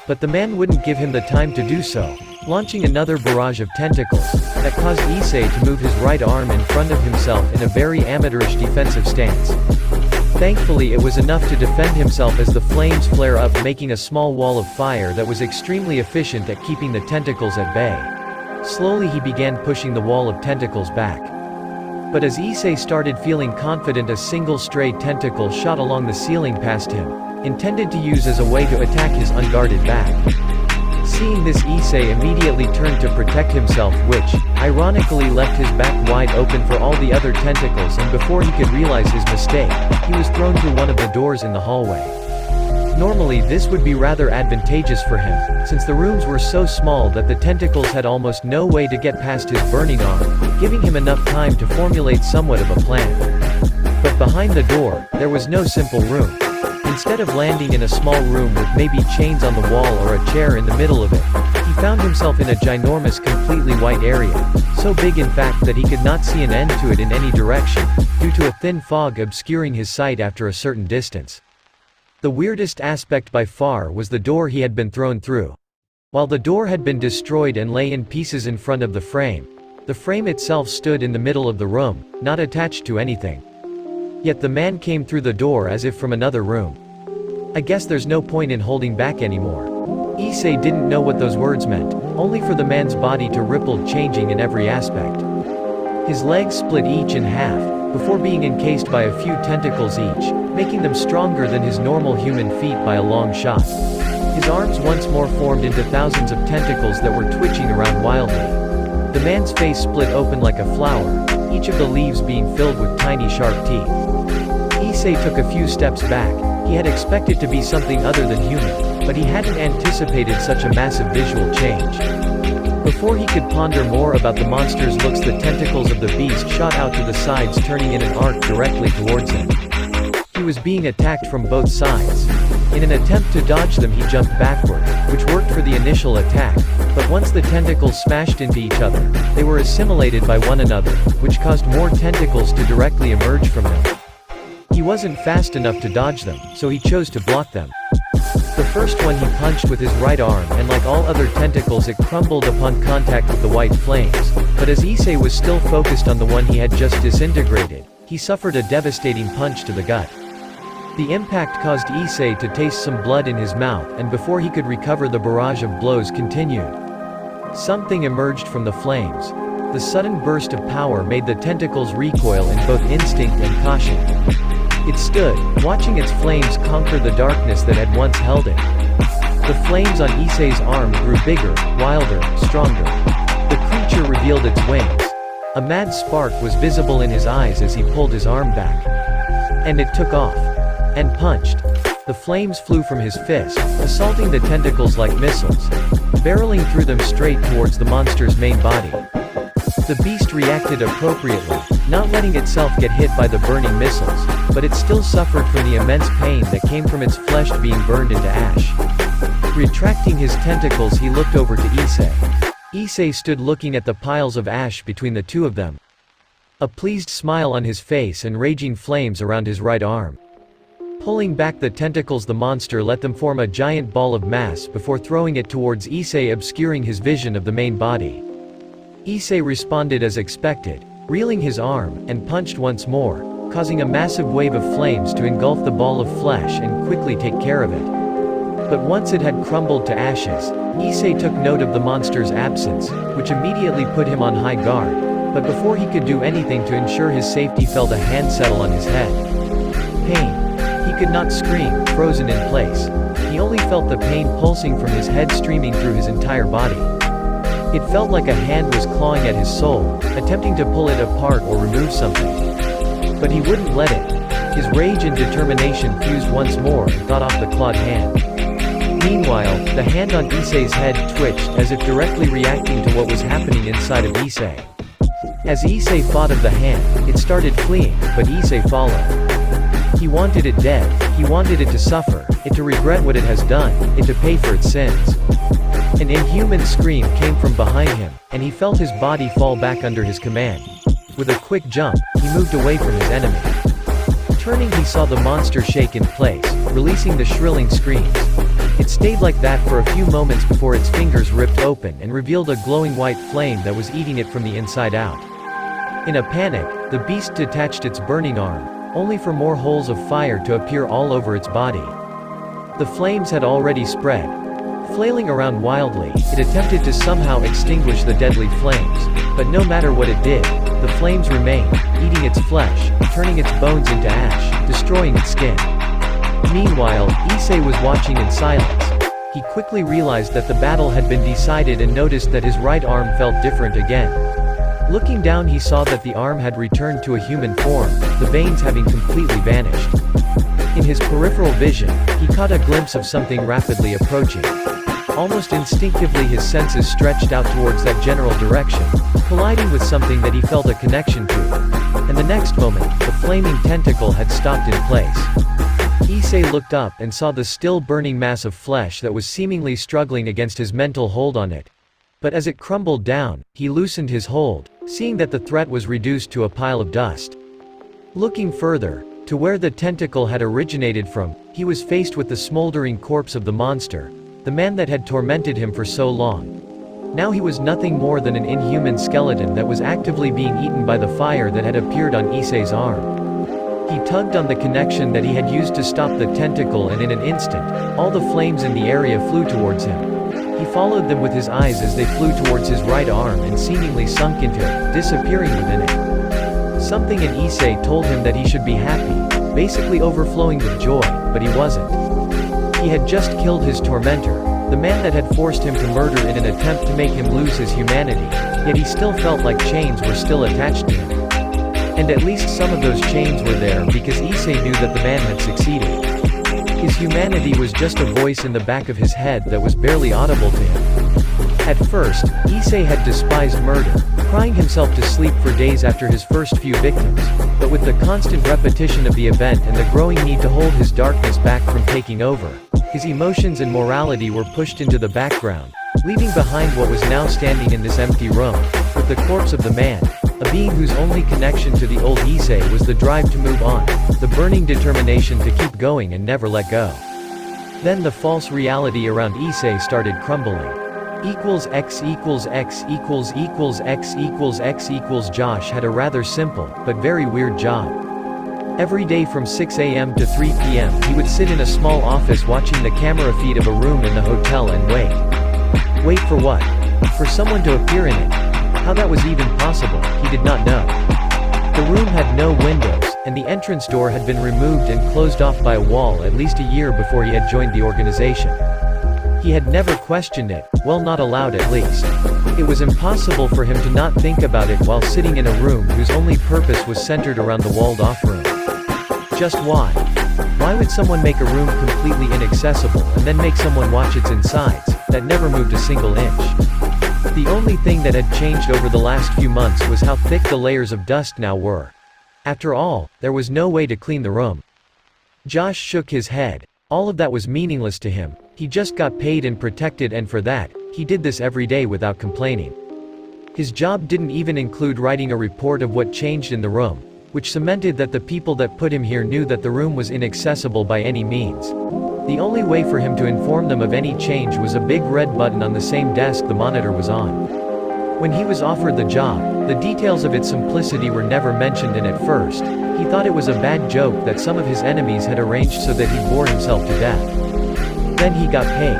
But the man wouldn't give him the time to do so, launching another barrage of tentacles, that caused Issei to move his right arm in front of himself in a very amateurish defensive stance. Thankfully it was enough to defend himself as the flames flare up, making a small wall of fire that was extremely efficient at keeping the tentacles at bay. Slowly he began pushing the wall of tentacles back. But as Issei started feeling confident, a single stray tentacle shot along the ceiling past him, intended to use as a way to attack his unguarded back. Seeing this, Issei immediately turned to protect himself, which, ironically, left his back wide open for all the other tentacles, and before he could realize his mistake, he was thrown through one of the doors in the hallway. Normally this would be rather advantageous for him, since the rooms were so small that the tentacles had almost no way to get past his burning arm, giving him enough time to formulate somewhat of a plan. But behind the door, there was no simple room. Instead of landing in a small room with maybe chains on the wall or a chair in the middle of it, he found himself in a ginormous completely white area, so big in fact that he could not see an end to it in any direction, due to a thin fog obscuring his sight after a certain distance. The weirdest aspect by far was the door he had been thrown through. While the door had been destroyed and lay in pieces in front of the frame itself stood in the middle of the room, not attached to anything. Yet the man came through the door as if from another room. I guess there's no point in holding back anymore. Issei didn't know what those words meant, only for the man's body to ripple, changing in every aspect. His legs split each in half, before being encased by a few tentacles each, making them stronger than his normal human feet by a long shot. His arms once more formed into thousands of tentacles that were twitching around wildly. The man's face split open like a flower, each of the leaves being filled with tiny sharp teeth. Issei took a few steps back. He had expected to be something other than human, but he hadn't anticipated such a massive visual change. Before he could ponder more about the monster's looks, the tentacles of the beast shot out to the sides, turning in an arc directly towards him. He was being attacked from both sides. In an attempt to dodge them, he jumped backward, which worked for the initial attack, but once the tentacles smashed into each other, they were assimilated by one another, which caused more tentacles to directly emerge from him. He wasn't fast enough to dodge them, so he chose to block them. The first one he punched with his right arm, and like all other tentacles it crumbled upon contact with the white flames, but as Issei was still focused on the one he had just disintegrated, he suffered a devastating punch to the gut. The impact caused Issei to taste some blood in his mouth, and before he could recover, the barrage of blows continued. Something emerged from the flames. The sudden burst of power made the tentacles recoil in both instinct and caution. It stood, watching its flames conquer the darkness that had once held it. The flames on Issei's arm grew bigger, wilder, stronger. The creature revealed its wings. A mad spark was visible in his eyes as he pulled his arm back. And it took off. And punched. The flames flew from his fist, assaulting the tentacles like missiles, barreling through them straight towards the monster's main body. The beast reacted appropriately, not letting itself get hit by the burning missiles, but it still suffered from the immense pain that came from its flesh being burned into ash. Retracting his tentacles, he looked over to Issei. Issei stood looking at the piles of ash between the two of them. A pleased smile on his face and raging flames around his right arm. Pulling back the tentacles, the monster let them form a giant ball of mass before throwing it towards Issei, obscuring his vision of the main body. Issei responded as expected, reeling his arm, and punched once more, causing a massive wave of flames to engulf the ball of flesh and quickly take care of it. But once it had crumbled to ashes, Issei took note of the monster's absence, which immediately put him on high guard, but before he could do anything to ensure his safety, felt a hand settle on his head. Pain. He could not scream, frozen in place. He only felt the pain pulsing from his head, streaming through his entire body. It felt like a hand was clawing at his soul, attempting to pull it apart or remove something. But he wouldn't let it. His rage and determination fused once more and got off the clawed hand. Meanwhile, the hand on Issei's head twitched, as if directly reacting to what was happening inside of Issei. As Issei fought of the hand, it started fleeing, but Issei followed. He wanted it dead, he wanted it to suffer, it to regret what it has done, it to pay for its sins. An inhuman scream came from behind him, and he felt his body fall back under his command. With a quick jump, he moved away from his enemy. Turning, he saw the monster shake in place, releasing the shrilling screams. It stayed like that for a few moments before its fingers ripped open and revealed a glowing white flame that was eating it from the inside out. In a panic, the beast detached its burning arm, only for more holes of fire to appear all over its body. The flames had already spread. Flailing around wildly, it attempted to somehow extinguish the deadly flames, but no matter what it did, the flames remained, eating its flesh, turning its bones into ash, destroying its skin. Meanwhile, Issei was watching in silence. He quickly realized that the battle had been decided and noticed that his right arm felt different again. Looking down, he saw that the arm had returned to a human form, the veins having completely vanished. In his peripheral vision, he caught a glimpse of something rapidly approaching. Almost instinctively, his senses stretched out towards that general direction, colliding with something that he felt a connection to. And the next moment, the flaming tentacle had stopped in place. Issei looked up and saw the still burning mass of flesh that was seemingly struggling against his mental hold on it. But as it crumbled down, he loosened his hold, seeing that the threat was reduced to a pile of dust. Looking further, to where the tentacle had originated from, he was faced with the smoldering corpse of the monster, the man that had tormented him for so long. Now he was nothing more than an inhuman skeleton that was actively being eaten by the fire that had appeared on Issei's arm. He tugged on the connection that he had used to stop the tentacle, and in an instant, all the flames in the area flew towards him. He followed them with his eyes as they flew towards his right arm and seemingly sunk into it, disappearing within it. Something in Issei told him that he should be happy, basically overflowing with joy, but he wasn't. He had just killed his tormentor, the man that had forced him to murder in an attempt to make him lose his humanity, yet he still felt like chains were still attached to him. And at least some of those chains were there because Issei knew that the man had succeeded. His humanity was just a voice in the back of his head that was barely audible to him. At first, Issei had despised murder, crying himself to sleep for days after his first few victims, but with the constant repetition of the event and the growing need to hold his darkness back from taking over, his emotions and morality were pushed into the background, leaving behind what was now standing in this empty room, with the corpse of the man, a being whose only connection to the old Issei was the drive to move on, the burning determination to keep going and never let go. Then the false reality around Issei started crumbling. X equals X equals X equals X equals Josh had a rather simple, but very weird job. Every day from 6 a.m. to 3 p.m. he would sit in a small office watching the camera feed of a room in the hotel and wait. Wait for what? For someone to appear in it. How that was even possible, he did not know. The room had no windows, and the entrance door had been removed and closed off by a wall at least a year before he had joined the organization. He had never questioned it, well, not allowed at least. It was impossible for him to not think about it while sitting in a room whose only purpose was centered around the walled-off room. Just why? Why would someone make a room completely inaccessible and then make someone watch its insides, that never moved a single inch? The only thing that had changed over the last few months was how thick the layers of dust now were. After all, there was no way to clean the room. Josh shook his head. All of that was meaningless to him. He just got paid and protected, and for that, he did this every day without complaining. His job didn't even include writing a report of what changed in the room, which cemented that the people that put him here knew that the room was inaccessible by any means. The only way for him to inform them of any change was a big red button on the same desk the monitor was on. When he was offered the job, the details of its simplicity were never mentioned, and at first, he thought it was a bad joke that some of his enemies had arranged so that he bore himself to death. Then he got paid.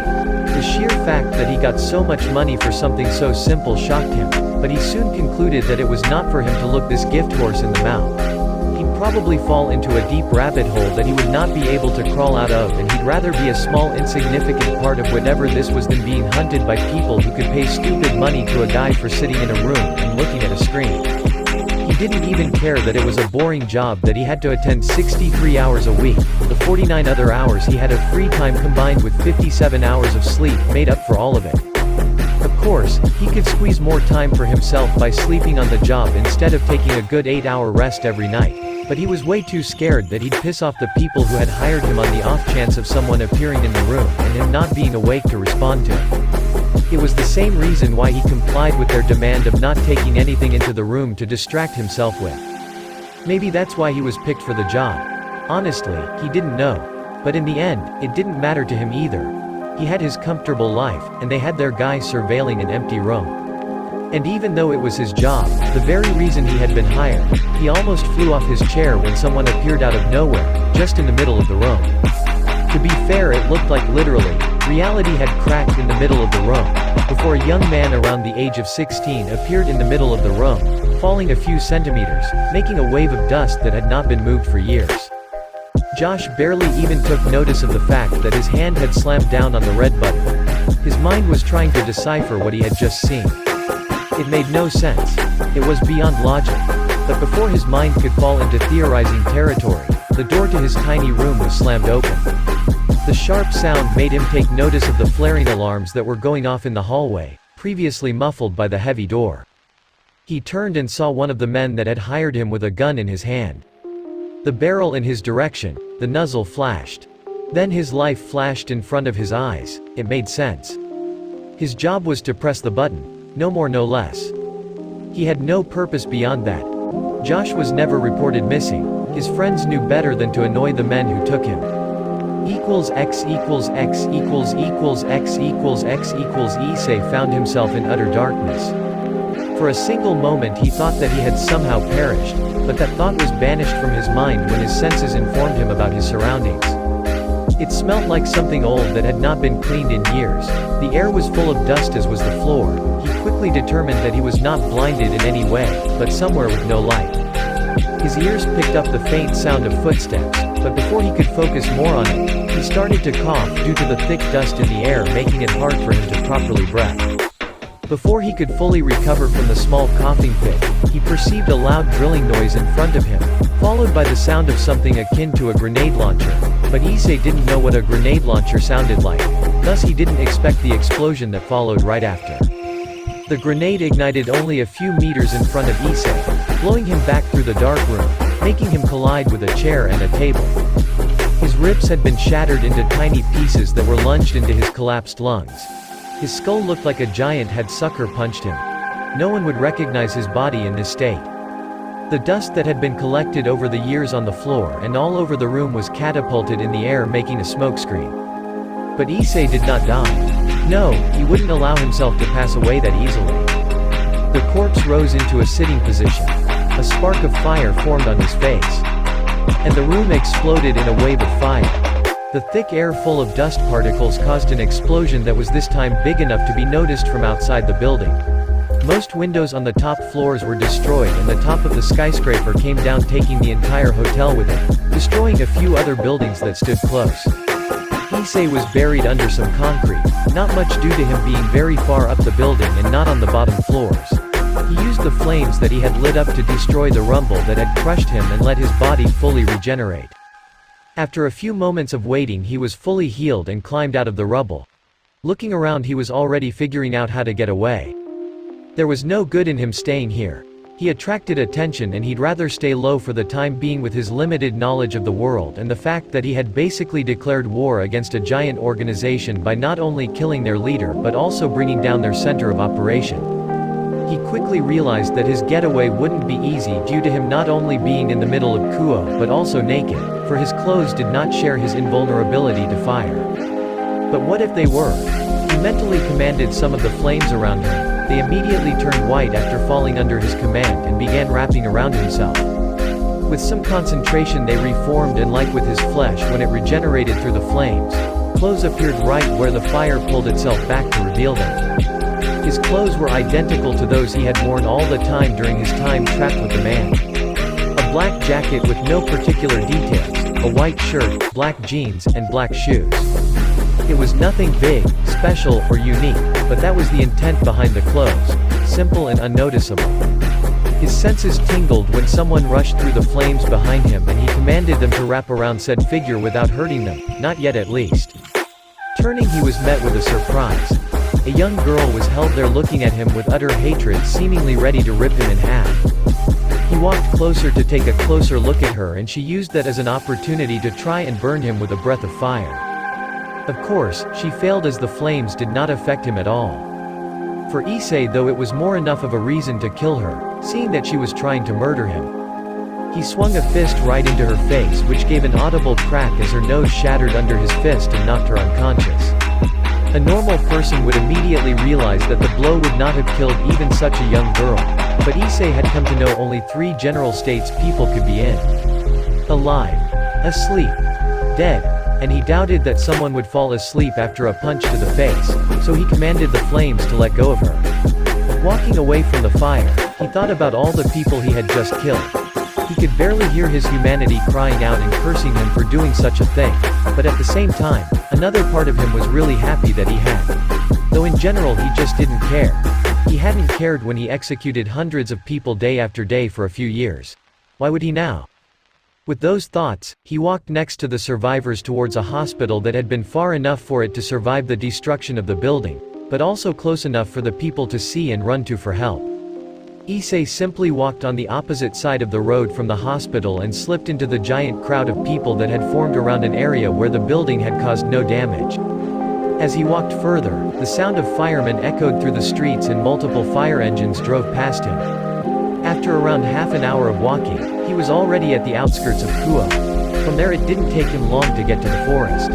The sheer fact that he got so much money for something so simple shocked him, but he soon concluded that it was not for him to look this gift horse in the mouth. He'd probably fall into a deep rabbit hole that he would not be able to crawl out of, and he'd rather be a small insignificant part of whatever this was than being hunted by people who could pay stupid money to a guy for sitting in a room and looking at a screen. He didn't even care that it was a boring job that he had to attend 63 hours a week. The 49 other hours he had of free time combined with 57 hours of sleep made up for all of it. Of course, he could squeeze more time for himself by sleeping on the job instead of taking a good 8-hour rest every night, but he was way too scared that he'd piss off the people who had hired him on the off chance of someone appearing in the room and him not being awake to respond to him. It was the same reason why he complied with their demand of not taking anything into the room to distract himself with. Maybe that's why he was picked for the job. Honestly, he didn't know. But in the end, it didn't matter to him either. He had his comfortable life, and they had their guy surveilling an empty room. And even though it was his job, the very reason he had been hired, he almost flew off his chair when someone appeared out of nowhere, just in the middle of the room. To be fair, it looked like literally, reality had cracked in the middle of the room, before a young man around the age of 16 appeared in the middle of the room, falling a few centimeters, making a wave of dust that had not been moved for years. Josh barely even took notice of the fact that his hand had slammed down on the red button. His mind was trying to decipher what he had just seen. It made no sense. It was beyond logic. But before his mind could fall into theorizing territory, the door to his tiny room was slammed open. The sharp sound made him take notice of the flaring alarms that were going off in the hallway, previously muffled by the heavy door. He turned and saw one of the men that had hired him with a gun in his hand. The barrel in his direction, the muzzle flashed. Then his life flashed in front of his eyes. It made sense. His job was to press the button, no more no less. He had no purpose beyond that. Josh was never reported missing. His friends knew better than to annoy the men who took him. X equals X equals equals X equals X equals Issei found himself in utter darkness. For a single moment he thought that he had somehow perished, but that thought was banished from his mind when his senses informed him about his surroundings. It smelt like something old that had not been cleaned in years. The air was full of dust as was the floor. He quickly determined that he was not blinded in any way, but somewhere with no light. His ears picked up the faint sound of footsteps, but before he could focus more on it, he started to cough due to the thick dust in the air making it hard for him to properly breathe. Before he could fully recover from the small coughing fit, he perceived a loud drilling noise in front of him, followed by the sound of something akin to a grenade launcher, but Issei didn't know what a grenade launcher sounded like, thus he didn't expect the explosion that followed right after. The grenade ignited only a few meters in front of Issei, blowing him back through the dark room, making him collide with a chair and a table. His ribs had been shattered into tiny pieces that were lunged into his collapsed lungs. His skull looked like a giant had sucker punched him. No one would recognize his body in this state. The dust that had been collected over the years on the floor and all over the room was catapulted in the air making a smokescreen. But Issei did not die. No, he wouldn't allow himself to pass away that easily. The corpse rose into a sitting position. A spark of fire formed on his face. And the room exploded in a wave of fire. The thick air full of dust particles caused an explosion that was this time big enough to be noticed from outside the building. Most windows on the top floors were destroyed and the top of the skyscraper came down taking the entire hotel with it, destroying a few other buildings that stood close. Issei was buried under some concrete, not much due to him being very far up the building and not on the bottom floors. He used the flames that he had lit up to destroy the rumble that had crushed him and let his body fully regenerate. After a few moments of waiting he was fully healed and climbed out of the rubble. Looking around he was already figuring out how to get away. There was no good in him staying here. He attracted attention and he'd rather stay low for the time being with his limited knowledge of the world and the fact that he had basically declared war against a giant organization by not only killing their leader but also bringing down their center of operation. He quickly realized that his getaway wouldn't be easy due to him not only being in the middle of Kuo but also naked, for his clothes did not share his invulnerability to fire. But what if they were? He mentally commanded some of the flames around him. They immediately turned white after falling under his command and began wrapping around himself. With some concentration they reformed and like with his flesh when it regenerated through the flames, clothes appeared right where the fire pulled itself back to reveal them. His clothes were identical to those he had worn all the time during his time trapped with the man. A black jacket with no particular details, a white shirt, black jeans, and black shoes. It was nothing big, special, or unique, but that was the intent behind the clothes, simple and unnoticeable. His senses tingled when someone rushed through the flames behind him and he commanded them to wrap around said figure without hurting them, not yet at least. Turning he was met with a surprise. A young girl was held there looking at him with utter hatred seemingly ready to rip him in half. He walked closer to take a closer look at her and she used that as an opportunity to try and burn him with a breath of fire. Of course, she failed as the flames did not affect him at all. For Issei though it was more enough of a reason to kill her, seeing that she was trying to murder him. He swung a fist right into her face which gave an audible crack as her nose shattered under his fist and knocked her unconscious. A normal person would immediately realize that the blow would not have killed even such a young girl, but Issei had come to know only 3 general states people could be in: alive, asleep, dead, and he doubted that someone would fall asleep after a punch to the face, so he commanded the flames to let go of her. Walking away from the fire, he thought about all the people he had just killed. He could barely hear his humanity crying out and cursing him for doing such a thing, but at the same time, another part of him was really happy that he had. Though in general he just didn't care. He hadn't cared when he executed hundreds of people day after day for a few years. Why would he now? With those thoughts, he walked next to the survivors towards a hospital that had been far enough for it to survive the destruction of the building, but also close enough for the people to see and run to for help. Issei simply walked on the opposite side of the road from the hospital and slipped into the giant crowd of people that had formed around an area where the building had caused no damage. As he walked further, the sound of firemen echoed through the streets and multiple fire engines drove past him. After around half an hour of walking, he was already at the outskirts of Kuo. From there it didn't take him long to get to the forest.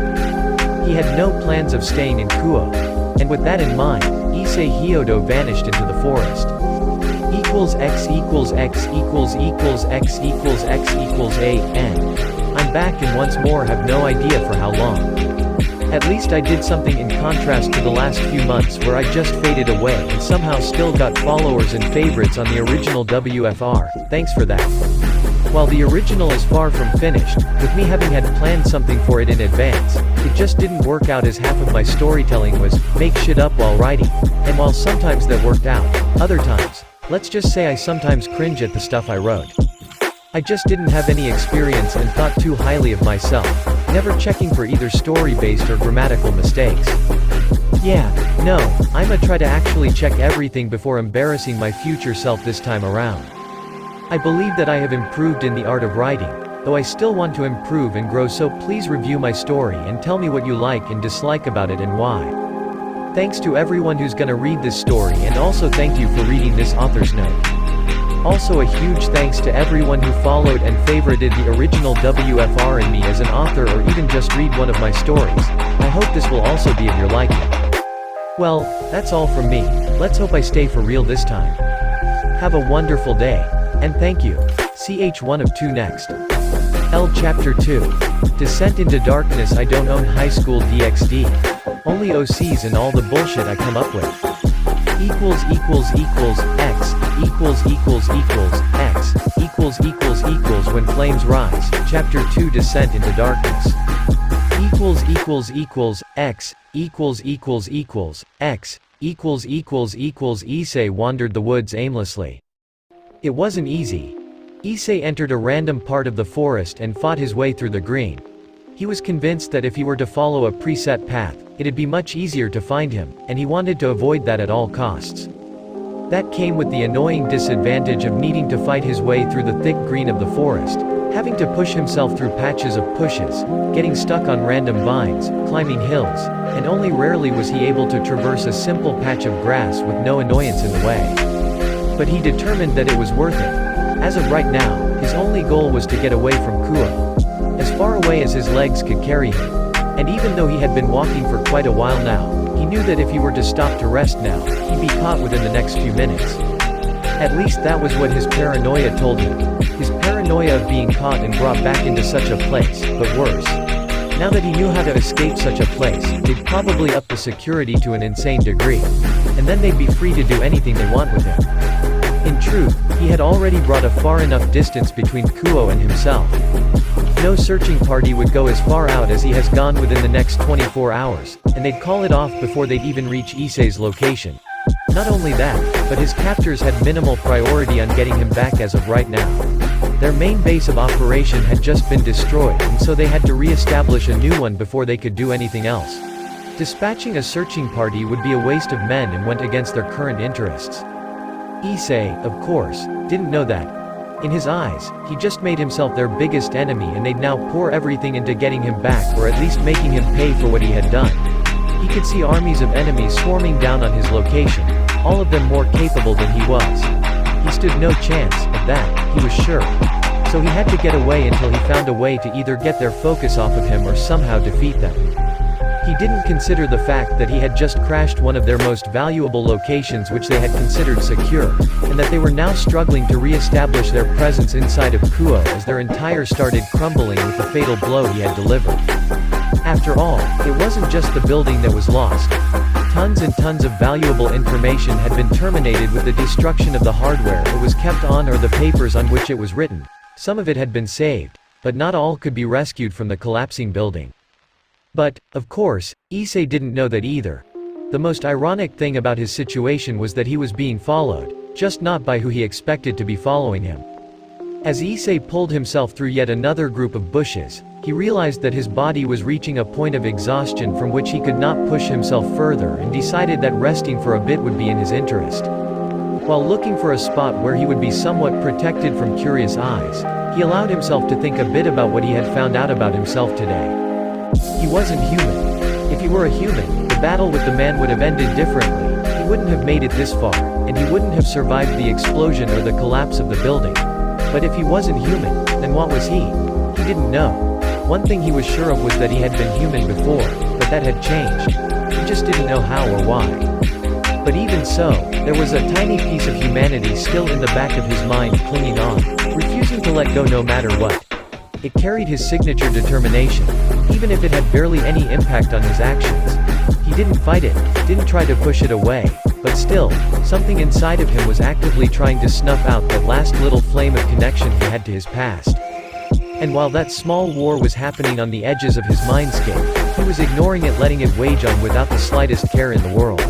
He had no plans of staying in Kuo. And with that in mind, Issei Hyoudou vanished into the forest. X equals X equals X equals X equals A, N. I'm back and once more have no idea for how long. At least I did something in contrast to the last few months where I just faded away and somehow still got followers and favorites on the original WFR, thanks for that. While the original is far from finished, with me having had planned something for it in advance, it just didn't work out as half of my storytelling was, make shit up while writing, and while sometimes that worked out, other times, let's just say I sometimes cringe at the stuff I wrote. I just didn't have any experience and thought too highly of myself, never checking for either story-based or grammatical mistakes. Yeah, no, I'ma try to actually check everything before embarrassing my future self this time around. I believe that I have improved in the art of writing, though I still want to improve and grow, so please review my story and tell me what you like and dislike about it and why. Thanks to everyone who's gonna read this story, and also thank you for reading this author's note. Also a huge thanks to everyone who followed and favorited the original WFR and me as an author or even just read one of my stories. I hope this will also be of your liking. Well, that's all from me. Let's hope I stay for real this time. Have a wonderful day. And thank you. CH1 of 2 next. L Chapter 2. Descent into Darkness. I don't own high school DxD. Only OCs and all the bullshit I come up with. Equals X equals X equals when flames rise. Chapter 2 Descent into Darkness. Equals X equals X equals Issei wandered the woods aimlessly. It wasn't easy. Issei entered a random part of the forest and fought his way through the green. He was convinced that if he were to follow a preset path, it'd be much easier to find him, and he wanted to avoid that at all costs. That came with the annoying disadvantage of needing to fight his way through the thick green of the forest, having to push himself through patches of bushes, getting stuck on random vines, climbing hills, and only rarely was he able to traverse a simple patch of grass with no annoyance in the way. But he determined that it was worth it. As of right now, his only goal was to get away from Kuo. As far away as his legs could carry him. And even though he had been walking for quite a while now, he knew that if he were to stop to rest now, he'd be caught within the next few minutes. At least that was what his paranoia told him. His paranoia of being caught and brought back into such a place, but worse. Now that he knew how to escape such a place, they'd probably up the security to an insane degree. And then they'd be free to do anything they want with him. In truth, he had already brought a far enough distance between Kuo and himself. No searching party would go as far out as he has gone within the next 24 hours, and they'd call it off before they'd even reach Issei's location. Not only that, but his captors had minimal priority on getting him back as of right now. Their main base of operation had just been destroyed, and so they had to re-establish a new one before they could do anything else. Dispatching a searching party would be a waste of men and went against their current interests. Issei, of course, didn't know that. In his eyes, he just made himself their biggest enemy, and they'd now pour everything into getting him back, or at least making him pay for what he had done. He could see armies of enemies swarming down on his location. all of them more capable than he was. He stood no chance, of that, he was sure. So he had to get away until he found a way to either get their focus off of him or somehow defeat them. He didn't consider the fact that he had just crashed one of their most valuable locations which they had considered secure, and that they were now struggling to re-establish their presence inside of Kuo as their entire started crumbling with the fatal blow he had delivered. After all, it wasn't just the building that was lost. Tons and tons of valuable information had been terminated with the destruction of the hardware it was kept on or the papers on which it was written. Some of it had been saved, but not all could be rescued from the collapsing building. But, of course, Issei didn't know that either. The most ironic thing about his situation was that he was being followed, just not by who he expected to be following him. As Issei pulled himself through yet another group of bushes, he realized that his body was reaching a point of exhaustion from which he could not push himself further and decided that resting for a bit would be in his interest. While looking for a spot where he would be somewhat protected from curious eyes, he allowed himself to think a bit about what he had found out about himself today. He wasn't human. If he were a human, the battle with the man would have ended differently, he wouldn't have made it this far, and he wouldn't have survived the explosion or the collapse of the building. But if he wasn't human, then what was he? He didn't know. One thing he was sure of was that he had been human before, but that had changed. He just didn't know how or why. But even so, there was a tiny piece of humanity still in the back of his mind clinging on, refusing to let go no matter what. It carried his signature determination, even if it had barely any impact on his actions. He didn't fight it, didn't try to push it away, but still, something inside of him was actively trying to snuff out that last little flame of connection he had to his past. And while that small war was happening on the edges of his mindscape, he was ignoring it, letting it wage on without the slightest care in the world.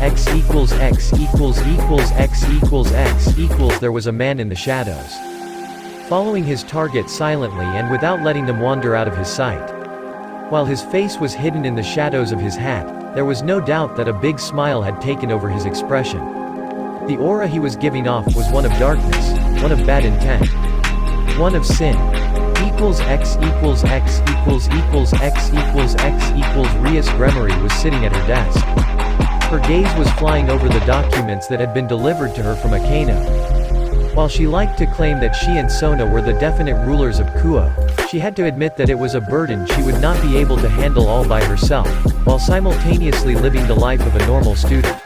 X equals X equals X equals X equals. There was a man in the shadows, following his target silently and without letting them wander out of his sight. While his face was hidden in the shadows of his hat, there was no doubt that a big smile had taken over his expression. The aura he was giving off was one of darkness, one of bad intent, one of sin. X equals X equals X equals X equals. Rias Gremory was sitting at her desk. Her gaze was flying over the documents that had been delivered to her from Akano. While she liked to claim that she and Sona were the definite rulers of Kuo, she had to admit that it was a burden she would not be able to handle all by herself, while simultaneously living the life of a normal student.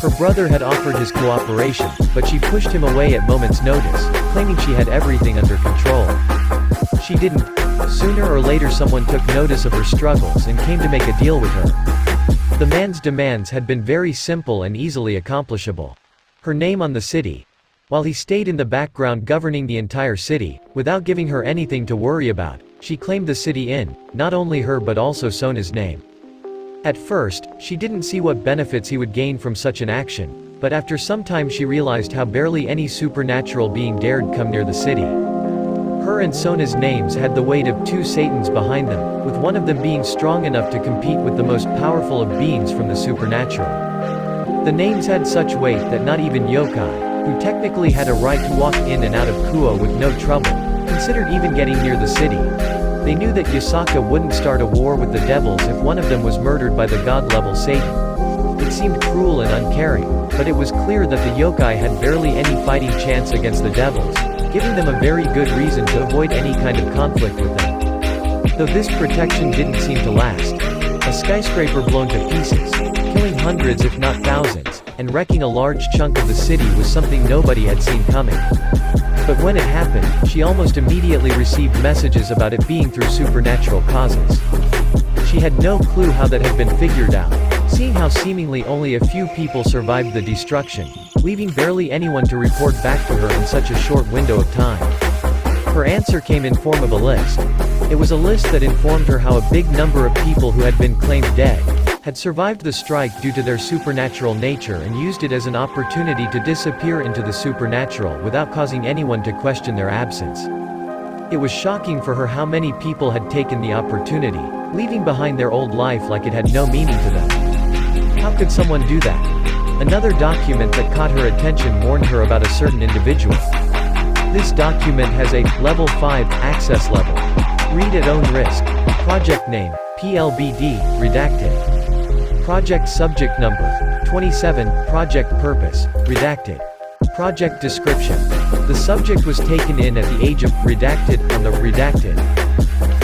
Her brother had offered his cooperation, but she pushed him away at moment's notice, claiming she had everything under control. She didn't. Sooner or later someone took notice of her struggles and came to make a deal with her. The man's demands had been very simple and easily accomplishable. Her name on the city. While he stayed in the background governing the entire city, without giving her anything to worry about, she claimed the city in, not only her but also Sona's name. At first, she didn't see what benefits he would gain from such an action, but after some time she realized how barely any supernatural being dared come near the city. Her and Sona's names had the weight of two Satans behind them, with one of them being strong enough to compete with the most powerful of beings from the supernatural. The names had such weight that not even yokai, who technically had a right to walk in and out of Kuo with no trouble, considered even getting near the city. They knew that Yasaka wouldn't start a war with the devils if one of them was murdered by the god-level Satan. It seemed cruel and uncaring, but it was clear that the yokai had barely any fighting chance against the devils, giving them a very good reason to avoid any kind of conflict with them. Though this protection didn't seem to last. A skyscraper blown to pieces, killing hundreds if not thousands, and wrecking a large chunk of the city was something nobody had seen coming. But when it happened, she almost immediately received messages about it being through supernatural causes. She had no clue how that had been figured out, seeing how seemingly only a few people survived the destruction, leaving barely anyone to report back to her in such a short window of time. Her answer came in form of a list. It was a list that informed her how a big number of people who had been claimed dead had survived the strike due to their supernatural nature and used it as an opportunity to disappear into the supernatural without causing anyone to question their absence. It was shocking for her how many people had taken the opportunity, leaving behind their old life like it had no meaning to them. How could someone do that? Another document that caught her attention warned her about a certain individual. This document has a Level 5 access level. Read at own risk. Project name, PLBD, redacted. Project subject number, 27, project purpose, redacted. Project description. The subject was taken in at the age of redacted on the redacted.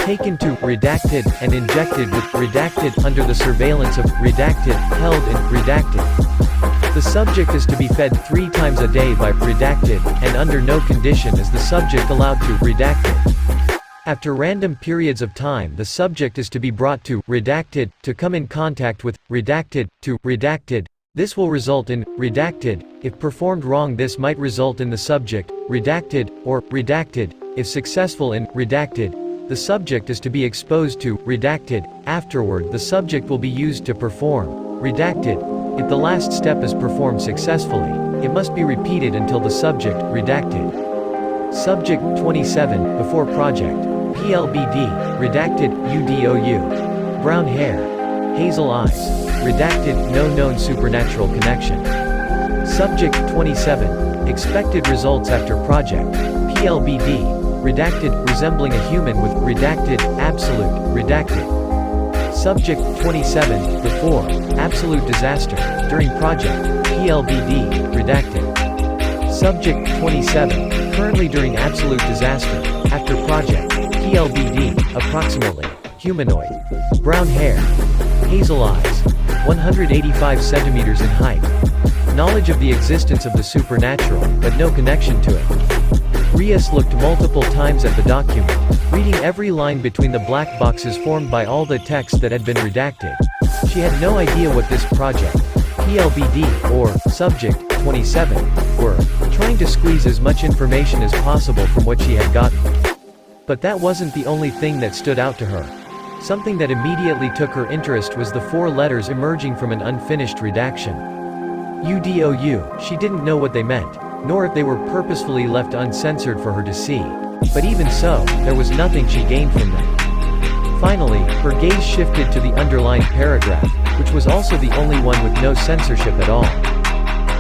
Taken to redacted and injected with redacted under the surveillance of redacted, held in redacted. The subject is to be fed 3 times a day by redacted, and under no condition is the subject allowed to redacted. After random periods of time the subject is to be brought to redacted, to come in contact with redacted, to redacted. This will result in redacted. If performed wrong this might result in the subject redacted, or redacted. If successful in redacted, the subject is to be exposed to redacted. Afterward the subject will be used to perform redacted. If the last step is performed successfully, it must be repeated until the subject redacted. Subject 27, before project. PLBD, redacted, UDOU. Brown hair. Hazel eyes. Redacted, no known supernatural connection. Subject 27, expected results after project. PLBD, redacted, resembling a human with redacted, absolute, redacted. Subject 27, before, absolute disaster, during project. PLBD, redacted. Subject 27, currently during absolute disaster, after project. PLBD, approximately, humanoid. Brown hair. Hazel eyes. 185 centimeters in height. Knowledge of the existence of the supernatural, but no connection to it. Rias looked multiple times at the document, reading every line between the black boxes formed by all the text that had been redacted. She had no idea what this project, PLBD, or subject 27, were, trying to squeeze as much information as possible from what she had gotten. But that wasn't the only thing that stood out to her. Something that immediately took her interest was the 4 letters emerging from an unfinished redaction. UDOU, she didn't know what they meant, nor if they were purposefully left uncensored for her to see. But even so, there was nothing she gained from them. Finally, her gaze shifted to the underlined paragraph, which was also the only one with no censorship at all.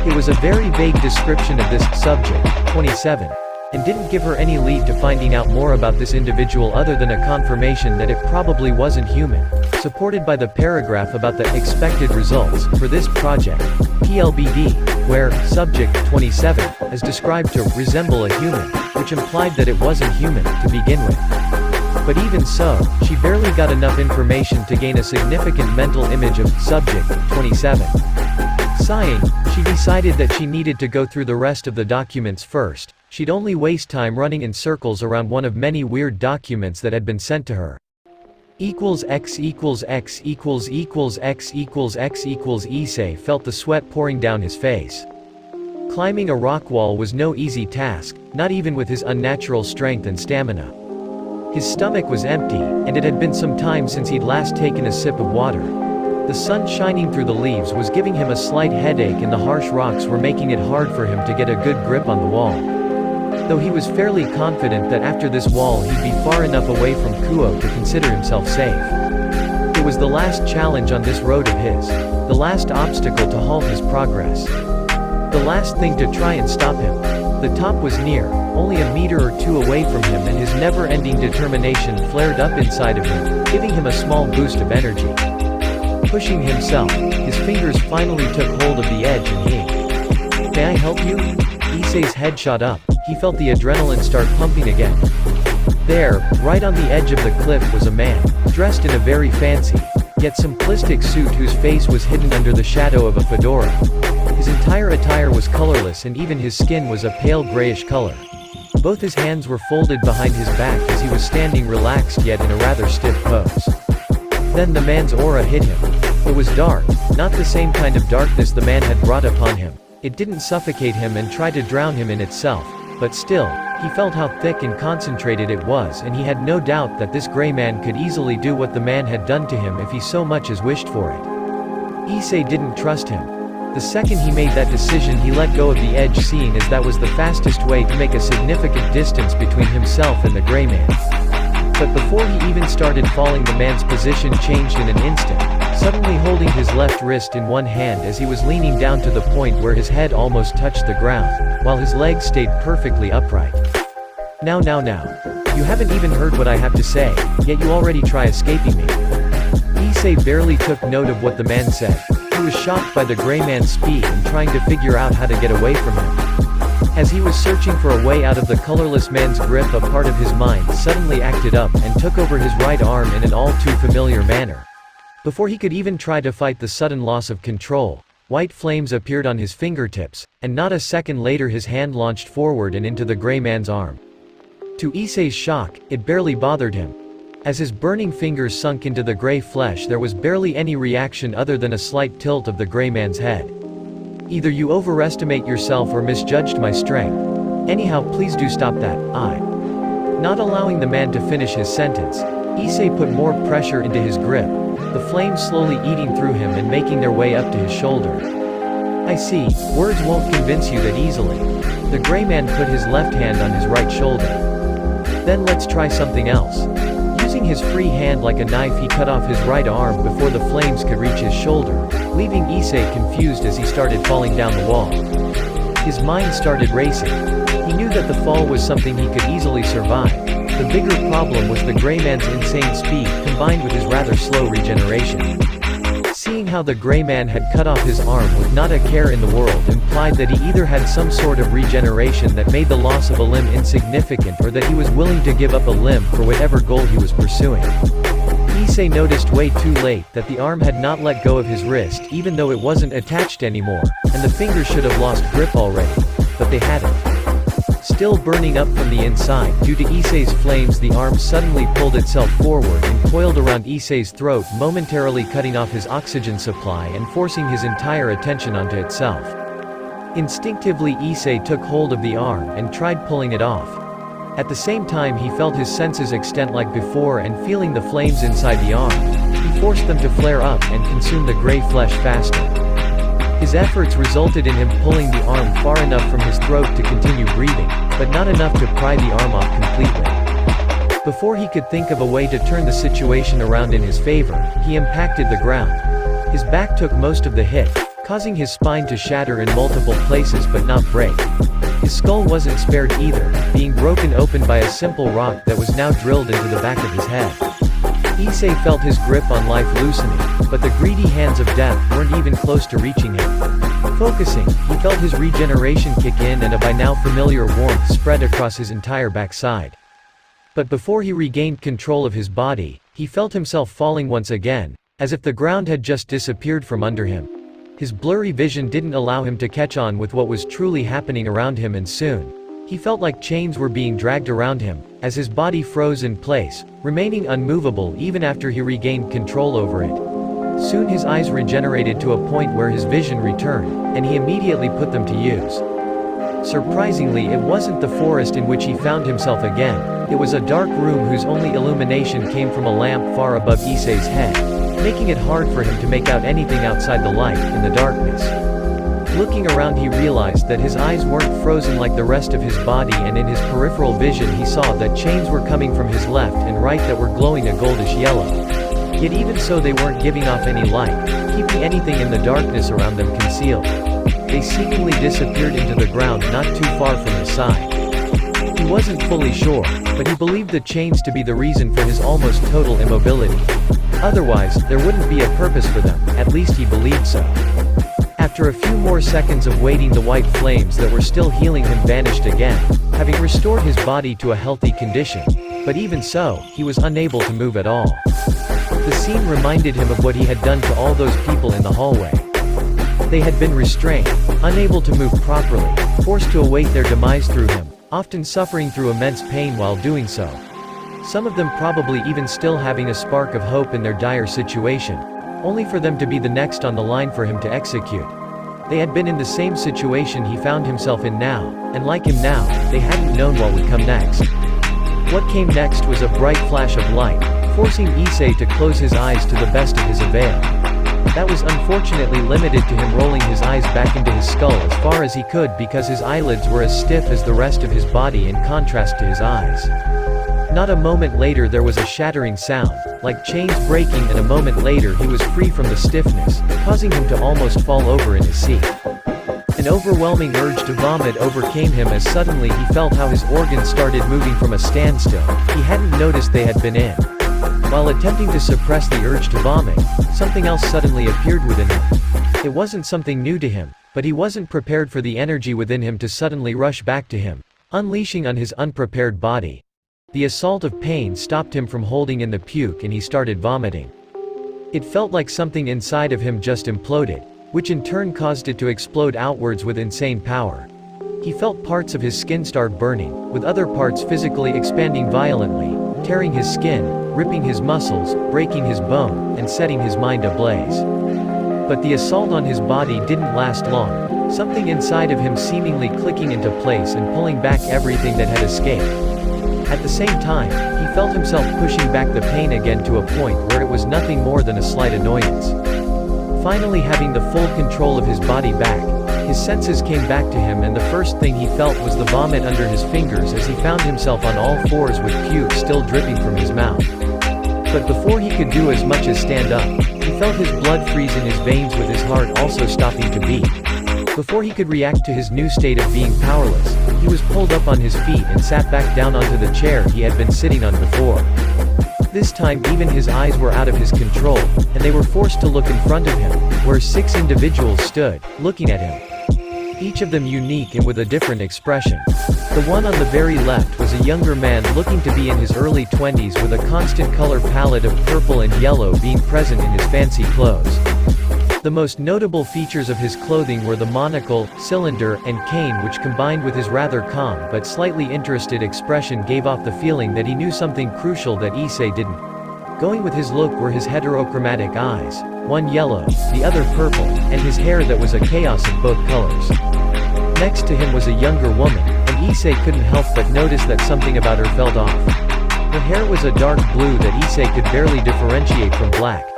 It was a very vague description of this subject, 27. And didn't give her any lead to finding out more about this individual other than a confirmation that it probably wasn't human, supported by the paragraph about the expected results for this project, PLBD, where subject 27 is described to resemble a human, which implied that it wasn't human to begin with. But even so, she barely got enough information to gain a significant mental image of subject 27. Sighing, she decided that she needed to go through the rest of the documents first. She'd only waste time running in circles around one of many weird documents that had been sent to her. X equals X equals equals X equals X equals Issei felt the sweat pouring down his face. Climbing a rock wall was no easy task, not even with his unnatural strength and stamina. His stomach was empty, and it had been some time since he'd last taken a sip of water. The sun shining through the leaves was giving him a slight headache and the harsh rocks were making it hard for him to get a good grip on the wall. Though he was fairly confident that after this wall he'd be far enough away from Kuo to consider himself safe. It was the last challenge on this road of his. The last obstacle to halt his progress. The last thing to try and stop him. The top was near, only a meter or 2 away from him, and his never-ending determination flared up inside of him, giving him a small boost of energy. Pushing himself, his fingers finally took hold of the edge and he. "May I help you?" Issei's head shot up. He felt the adrenaline start pumping again. There, right on the edge of the cliff was a man, dressed in a very fancy, yet simplistic suit whose face was hidden under the shadow of a fedora. His entire attire was colorless and even his skin was a pale grayish color. Both his hands were folded behind his back as he was standing relaxed yet in a rather stiff pose. Then the man's aura hit him. It was dark, not the same kind of darkness the man had brought upon him. It didn't suffocate him and try to drown him in itself, but still, he felt how thick and concentrated it was, and he had no doubt that this gray man could easily do what the man had done to him if he so much as wished for it. Issei didn't trust him. The second he made that decision he let go of the edge, seeing as that was the fastest way to make a significant distance between himself and the gray man. But before he even started falling, the man's position changed in an instant, suddenly holding his left wrist in one hand as he was leaning down to the point where his head almost touched the ground, while his legs stayed perfectly upright. Now. You haven't even heard what I have to say, yet you already try escaping me. Issei barely took note of what the man said. He was shocked by the gray man's speed and trying to figure out how to get away from him. As he was searching for a way out of the colorless man's grip, a part of his mind suddenly acted up and took over his right arm in an all-too-familiar manner. Before he could even try to fight the sudden loss of control, white flames appeared on his fingertips, and not a second later his hand launched forward and into the gray man's arm. To Issei's shock, it barely bothered him. As his burning fingers sunk into the gray flesh, there was barely any reaction other than a slight tilt of the gray man's head. "Either you overestimate yourself or misjudged my strength. Anyhow, please do stop that, Not allowing the man to finish his sentence, Issei put more pressure into his grip, the flames slowly eating through him and making their way up to his shoulder. "I see, words won't convince you that easily." The gray man put his left hand on his right shoulder. "Then let's try something else." Using his free hand like a knife, he cut off his right arm before the flames could reach his shoulder, leaving Issei confused as he started falling down the wall. His mind started racing. He knew that the fall was something he could easily survive. The bigger problem was the gray man's insane speed, combined with his rather slow regeneration. Seeing how the gray man had cut off his arm with not a care in the world implied that he either had some sort of regeneration that made the loss of a limb insignificant, or that he was willing to give up a limb for whatever goal he was pursuing. Issei noticed way too late that the arm had not let go of his wrist, even though it wasn't attached anymore, and the fingers should have lost grip already. But they hadn't. Still burning up from the inside due to Issei's flames, the arm suddenly pulled itself forward and coiled around Issei's throat, momentarily cutting off his oxygen supply and forcing his entire attention onto itself. Instinctively, Issei took hold of the arm and tried pulling it off. At the same time, he felt his senses extend like before, and feeling the flames inside the arm, he forced them to flare up and consume the gray flesh faster. His efforts resulted in him pulling the arm far enough from his throat to continue breathing, but not enough to pry the arm off completely. Before he could think of a way to turn the situation around in his favor, he impacted the ground. His back took most of the hit, causing his spine to shatter in multiple places but not break. His skull wasn't spared either, being broken open by a simple rock that was now drilled into the back of his head. Issei felt his grip on life loosening, but the greedy hands of death weren't even close to reaching him. Focusing, he felt his regeneration kick in and a by now familiar warmth spread across his entire backside. But before he regained control of his body, he felt himself falling once again, as if the ground had just disappeared from under him. His blurry vision didn't allow him to catch on with what was truly happening around him, and soon, he felt like chains were being dragged around him, as his body froze in place, remaining unmovable even after he regained control over it. Soon his eyes regenerated to a point where his vision returned, and he immediately put them to use. Surprisingly, it wasn't the forest in which he found himself again, it was a dark room whose only illumination came from a lamp far above Issei's head, making it hard for him to make out anything outside the light, in the darkness. Looking around, he realized that his eyes weren't frozen like the rest of his body, and in his peripheral vision he saw that chains were coming from his left and right that were glowing a goldish yellow. Yet even so, they weren't giving off any light, keeping anything in the darkness around them concealed. They seemingly disappeared into the ground not too far from his side. He wasn't fully sure, but he believed the chains to be the reason for his almost total immobility. Otherwise, there wouldn't be a purpose for them, at least he believed so. After a few more seconds of waiting, the white flames that were still healing him vanished again, having restored his body to a healthy condition. But even so, he was unable to move at all. The scene reminded him of what he had done to all those people in the hallway. They had been restrained, unable to move properly, forced to await their demise through him, often suffering through immense pain while doing so. Some of them probably even still having a spark of hope in their dire situation, only for them to be the next on the line for him to execute. They had been in the same situation he found himself in now, and like him now, they hadn't known what would come next. What came next was a bright flash of light, forcing Issei to close his eyes to the best of his avail. That was unfortunately limited to him rolling his eyes back into his skull as far as he could, because his eyelids were as stiff as the rest of his body in contrast to his eyes. Not a moment later there was a shattering sound, like chains breaking, and a moment later he was free from the stiffness, causing him to almost fall over in his seat. An overwhelming urge to vomit overcame him as suddenly he felt how his organs started moving from a standstill he hadn't noticed they had been in. While attempting to suppress the urge to vomit, something else suddenly appeared within him. It wasn't something new to him, but he wasn't prepared for the energy within him to suddenly rush back to him, unleashing on his unprepared body. The assault of pain stopped him from holding in the puke and he started vomiting. It felt like something inside of him just imploded, which in turn caused it to explode outwards with insane power. He felt parts of his skin start burning, with other parts physically expanding violently, tearing his skin, ripping his muscles, breaking his bone, and setting his mind ablaze. But the assault on his body didn't last long, something inside of him seemingly clicking into place and pulling back everything that had escaped. At the same time, he felt himself pushing back the pain again to a point where it was nothing more than a slight annoyance. Finally having the full control of his body back, his senses came back to him and the first thing he felt was the vomit under his fingers as he found himself on all fours with puke still dripping from his mouth. But before he could do as much as stand up, he felt his blood freeze in his veins with his heart also stopping to beat. Before he could react to his new state of being powerless, he was pulled up on his feet and sat back down onto the chair he had been sitting on before. This time even his eyes were out of his control, and they were forced to look in front of him, where 6 individuals stood, looking at him. Each of them unique and with a different expression. The one on the very left was a younger man looking to be in his early 20s with a constant color palette of purple and yellow being present in his fancy clothes. The most notable features of his clothing were the monocle, cylinder, and cane, which combined with his rather calm but slightly interested expression gave off the feeling that he knew something crucial that Issei didn't. Going with his look were his heterochromatic eyes, one yellow, the other purple, and his hair that was a chaos of both colors. Next to him was a younger woman, and Issei couldn't help but notice that something about her felt off. Her hair was a dark blue that Issei could barely differentiate from black.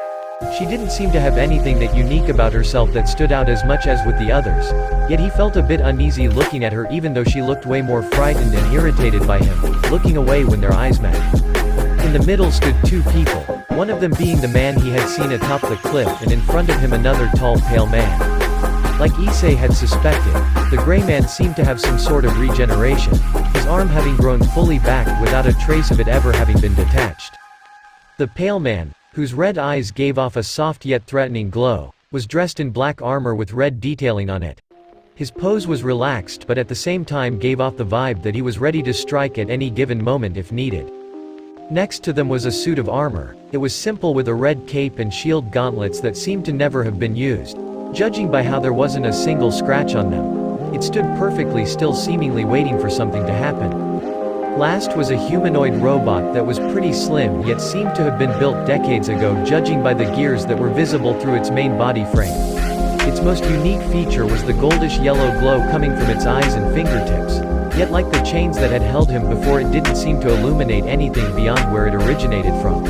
She didn't seem to have anything that unique about herself that stood out as much as with the others, yet he felt a bit uneasy looking at her even though she looked way more frightened and irritated by him, looking away when their eyes met. In the middle stood 2 people, one of them being the man he had seen atop the cliff and in front of him another tall pale man. Like Issei had suspected, the gray man seemed to have some sort of regeneration, his arm having grown fully back without a trace of it ever having been detached. The pale man, whose red eyes gave off a soft yet threatening glow, was dressed in black armor with red detailing on it. His pose was relaxed but at the same time gave off the vibe that he was ready to strike at any given moment if needed. Next to them was a suit of armor. It was simple with a red cape and shield gauntlets that seemed to never have been used. Judging by how there wasn't a single scratch on them, it stood perfectly still, seemingly waiting for something to happen. Last was a humanoid robot that was pretty slim yet seemed to have been built decades ago judging by the gears that were visible through its main body frame. Its most unique feature was the goldish yellow glow coming from its eyes and fingertips, yet like the chains that had held him before it didn't seem to illuminate anything beyond where it originated from.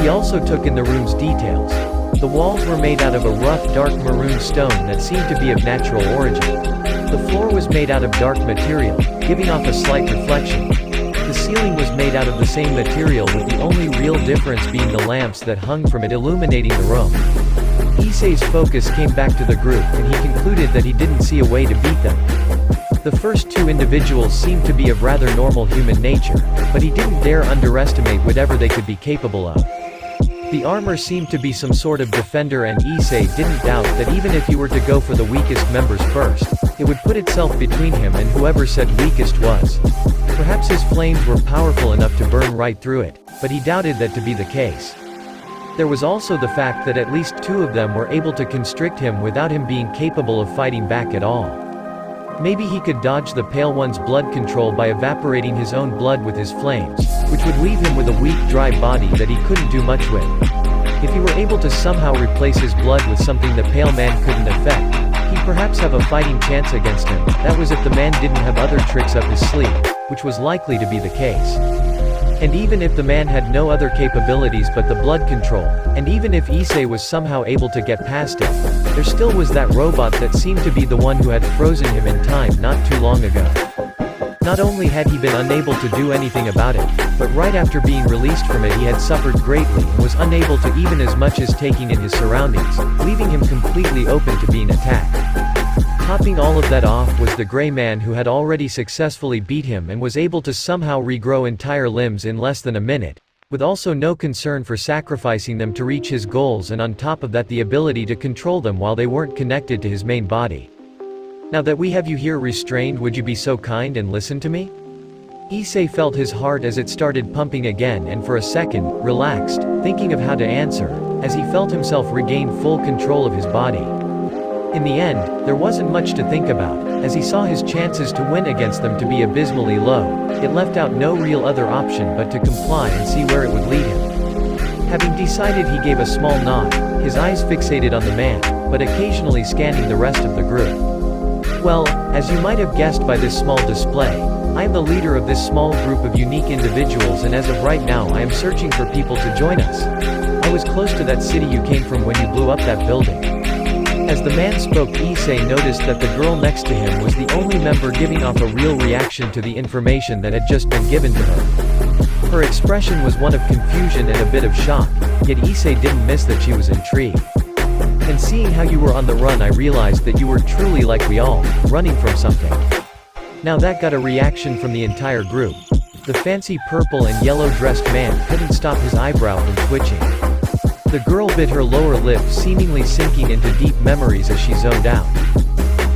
He also took in the room's details. The walls were made out of a rough dark maroon stone that seemed to be of natural origin. The floor was made out of dark material, giving off a slight reflection. The ceiling was made out of the same material with the only real difference being the lamps that hung from it illuminating the room. Issei's focus came back to the group and he concluded that he didn't see a way to beat them. The first 2 individuals seemed to be of rather normal human nature, but he didn't dare underestimate whatever they could be capable of. The armor seemed to be some sort of defender and Issei didn't doubt that even if he were to go for the weakest members first, it would put itself between him and whoever said weakest was. Perhaps his flames were powerful enough to burn right through it, but he doubted that to be the case. There was also the fact that at least 2 of them were able to constrict him without him being capable of fighting back at all. Maybe he could dodge the pale one's blood control by evaporating his own blood with his flames, which would leave him with a weak dry body that he couldn't do much with. If he were able to somehow replace his blood with something the pale man couldn't affect, he'd perhaps have a fighting chance against him. That was if the man didn't have other tricks up his sleeve, which was likely to be the case. And even if the man had no other capabilities but the blood control, and even if Issei was somehow able to get past it, there still was that robot that seemed to be the one who had frozen him in time not too long ago. Not only had he been unable to do anything about it, but right after being released from it he had suffered greatly and was unable to even as much as taking in his surroundings, leaving him completely open to being attacked. Topping all of that off was the gray man who had already successfully beat him and was able to somehow regrow entire limbs in less than a minute, with also no concern for sacrificing them to reach his goals, and on top of that the ability to control them while they weren't connected to his main body. Now that we have you here restrained, would you be so kind and listen to me? Issei felt his heart as it started pumping again, and for a second, relaxed, thinking of how to answer, as he felt himself regain full control of his body. In the end, there wasn't much to think about, as he saw his chances to win against them to be abysmally low. It left out no real other option but to comply and see where it would lead him. Having decided, he gave a small nod, his eyes fixated on the man, but occasionally scanning the rest of the group. Well, as you might have guessed by this small display, I am the leader of this small group of unique individuals, and as of right now I am searching for people to join us. I was close to that city you came from when you blew up that building. As the man spoke, Issei noticed that the girl next to him was the only member giving off a real reaction to the information that had just been given to her. Her expression was one of confusion and a bit of shock, yet Issei didn't miss that she was intrigued. And seeing how you were on the run, I realized that you were truly like we all, running from something. Now that got a reaction from the entire group. The fancy purple and yellow dressed man couldn't stop his eyebrow from twitching. The girl bit her lower lip, seemingly sinking into deep memories as she zoned out.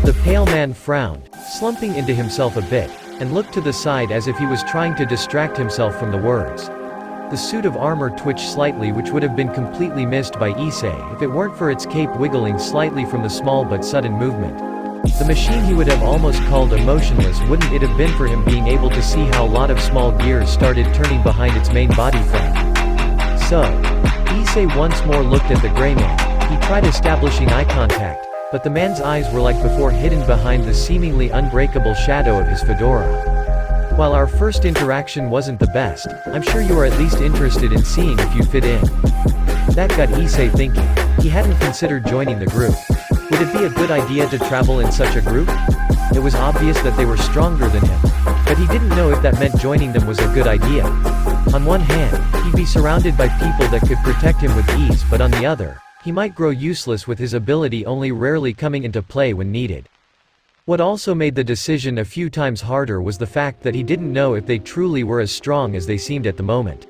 The pale man frowned, slumping into himself a bit, and looked to the side as if he was trying to distract himself from the words. The suit of armor twitched slightly, which would have been completely missed by Issei if it weren't for its cape wiggling slightly from the small but sudden movement. The machine he would have almost called emotionless, wouldn't it have been for him being able to see how a lot of small gears started turning behind its main body frame. So, Issei once more looked at the gray man. He tried establishing eye contact, but the man's eyes were like before hidden behind the seemingly unbreakable shadow of his fedora. While our first interaction wasn't the best, I'm sure you are at least interested in seeing if you fit in. That got Issei thinking. He hadn't considered joining the group. Would it be a good idea to travel in such a group? It was obvious that they were stronger than him, but he didn't know if that meant joining them was a good idea. On one hand, he'd be surrounded by people that could protect him with ease, but on the other, he might grow useless with his ability only rarely coming into play when needed. What also made the decision a few times harder was the fact that he didn't know if they truly were as strong as they seemed at the moment.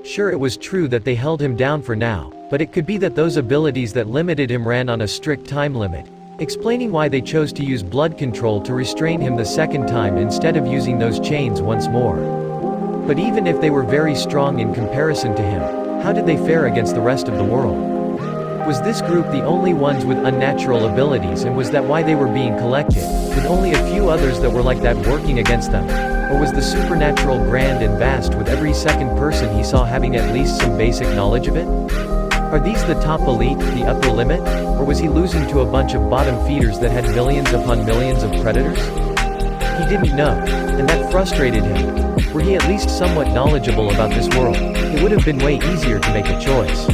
Sure, it was true that they held him down for now, but it could be that those abilities that limited him ran on a strict time limit, explaining why they chose to use blood control to restrain him the second time instead of using those chains once more. But even if they were very strong in comparison to him, how did they fare against the rest of the world? Was this group the only ones with unnatural abilities, and was that why they were being collected, with only a few others that were like that working against them? Or was the supernatural grand and vast, with every second person he saw having at least some basic knowledge of it? Are these the top elite, the upper limit? Or was he losing to a bunch of bottom feeders that had millions upon millions of predators? He didn't know, and that frustrated him. Were he at least somewhat knowledgeable about this world, it would have been way easier to make a choice.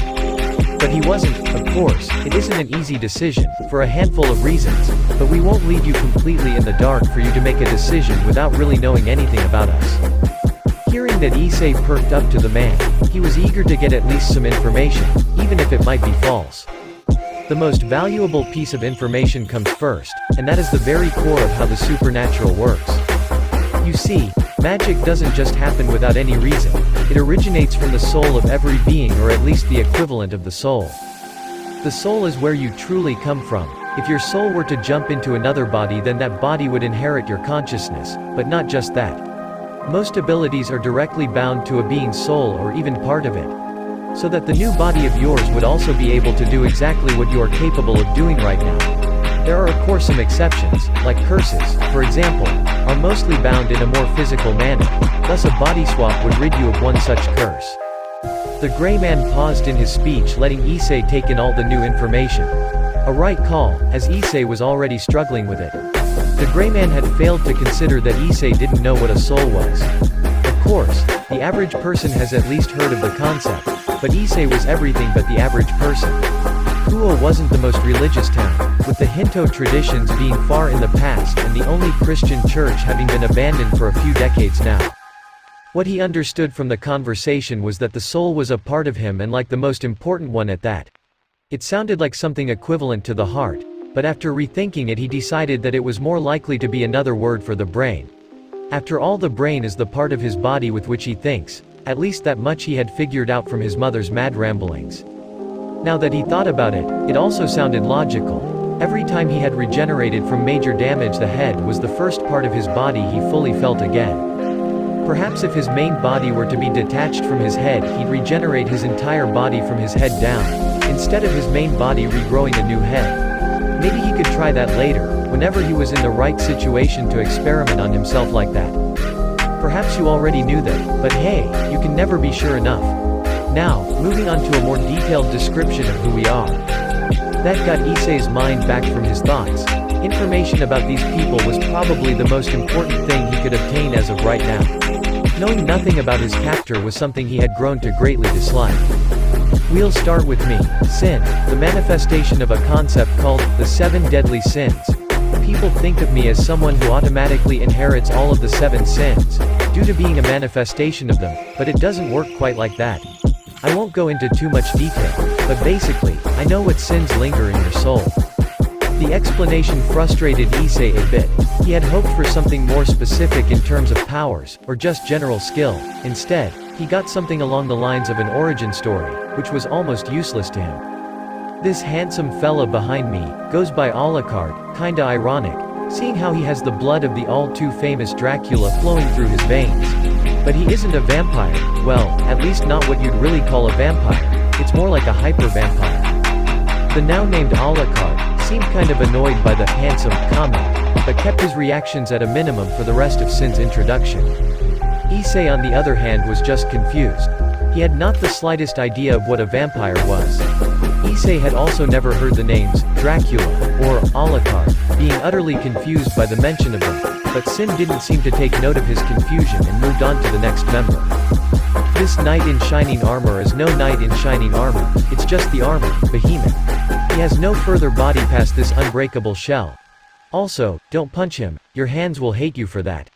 But he wasn't, of course. It isn't an easy decision, for a handful of reasons, but we won't leave you completely in the dark for you to make a decision without really knowing anything about us. Hearing that, Issei perked up to the man. He was eager to get at least some information, even if it might be false. The most valuable piece of information comes first, and that is the very core of how the supernatural works. You see, magic doesn't just happen without any reason. It originates from the soul of every being, or at least the equivalent of the soul. The soul is where you truly come from. If your soul were to jump into another body, then that body would inherit your consciousness, but not just that. Most abilities are directly bound to a being's soul or even part of it. So that the new body of yours would also be able to do exactly what you are capable of doing right now. There are of course some exceptions, like curses, for example, are mostly bound in a more physical manner, thus a body swap would rid you of one such curse. The gray man paused in his speech, letting Issei take in all the new information. A right call, as Issei was already struggling with it. The gray man had failed to consider that Issei didn't know what a soul was. Of course, the average person has at least heard of the concept, but Issei was everything but the average person. Kuo wasn't the most religious town, with the Hinto traditions being far in the past and the only Christian church having been abandoned for a few decades now. What he understood from the conversation was that the soul was a part of him, and like the most important one at that. It sounded like something equivalent to the heart, but after rethinking it he decided that it was more likely to be another word for the brain. After all, the brain is the part of his body with which he thinks, At least that much he had figured out from his mother's mad ramblings. Now that he thought about it, it also sounded logical. Every time he had regenerated from major damage, the head was the first part of his body he fully felt again. Perhaps if his main body were to be detached from his head, he'd regenerate his entire body from his head down, instead of his main body regrowing a new head. Maybe he could try that later, whenever he was in the right situation to experiment on himself like that. Perhaps you already knew that, but hey, you can never be sure enough. Now, moving on to a more detailed description of who we are. That got Issei's mind back from his thoughts. Information about these people was probably the most important thing he could obtain as of right now. Knowing nothing about his captor was something he had grown to greatly dislike. We'll start with me, sin, the manifestation of a concept called the 7 deadly sins. People think of me as someone who automatically inherits all of the 7 sins, due to being a manifestation of them, but it doesn't work quite like that. I won't go into too much detail, but basically, I know what sins linger in your soul. The explanation frustrated Issei a bit. He had hoped for something more specific in terms of powers, or just general skill. Instead, he got something along the lines of an origin story, which was almost useless to him. This handsome fella behind me goes by Alucard, kinda ironic, seeing how he has the blood of the all-too-famous Dracula flowing through his veins. But he isn't a vampire, well, at least not what you'd really call a vampire. It's more like a hyper-vampire. The now-named Alucard seemed kind of annoyed by the handsome comment, but kept his reactions at a minimum for the rest of Sin's introduction. Issei on the other hand was just confused. He had not the slightest idea of what a vampire was. Issei had also never heard the names, Dracula, or Alucard, being utterly confused by the mention of them, but Sin didn't seem to take note of his confusion and moved on to the next member. This knight in shining armor is no knight in shining armor, it's just the armor, Behemoth. He has no further body past this unbreakable shell. Also, don't punch him, your hands will hate you for that.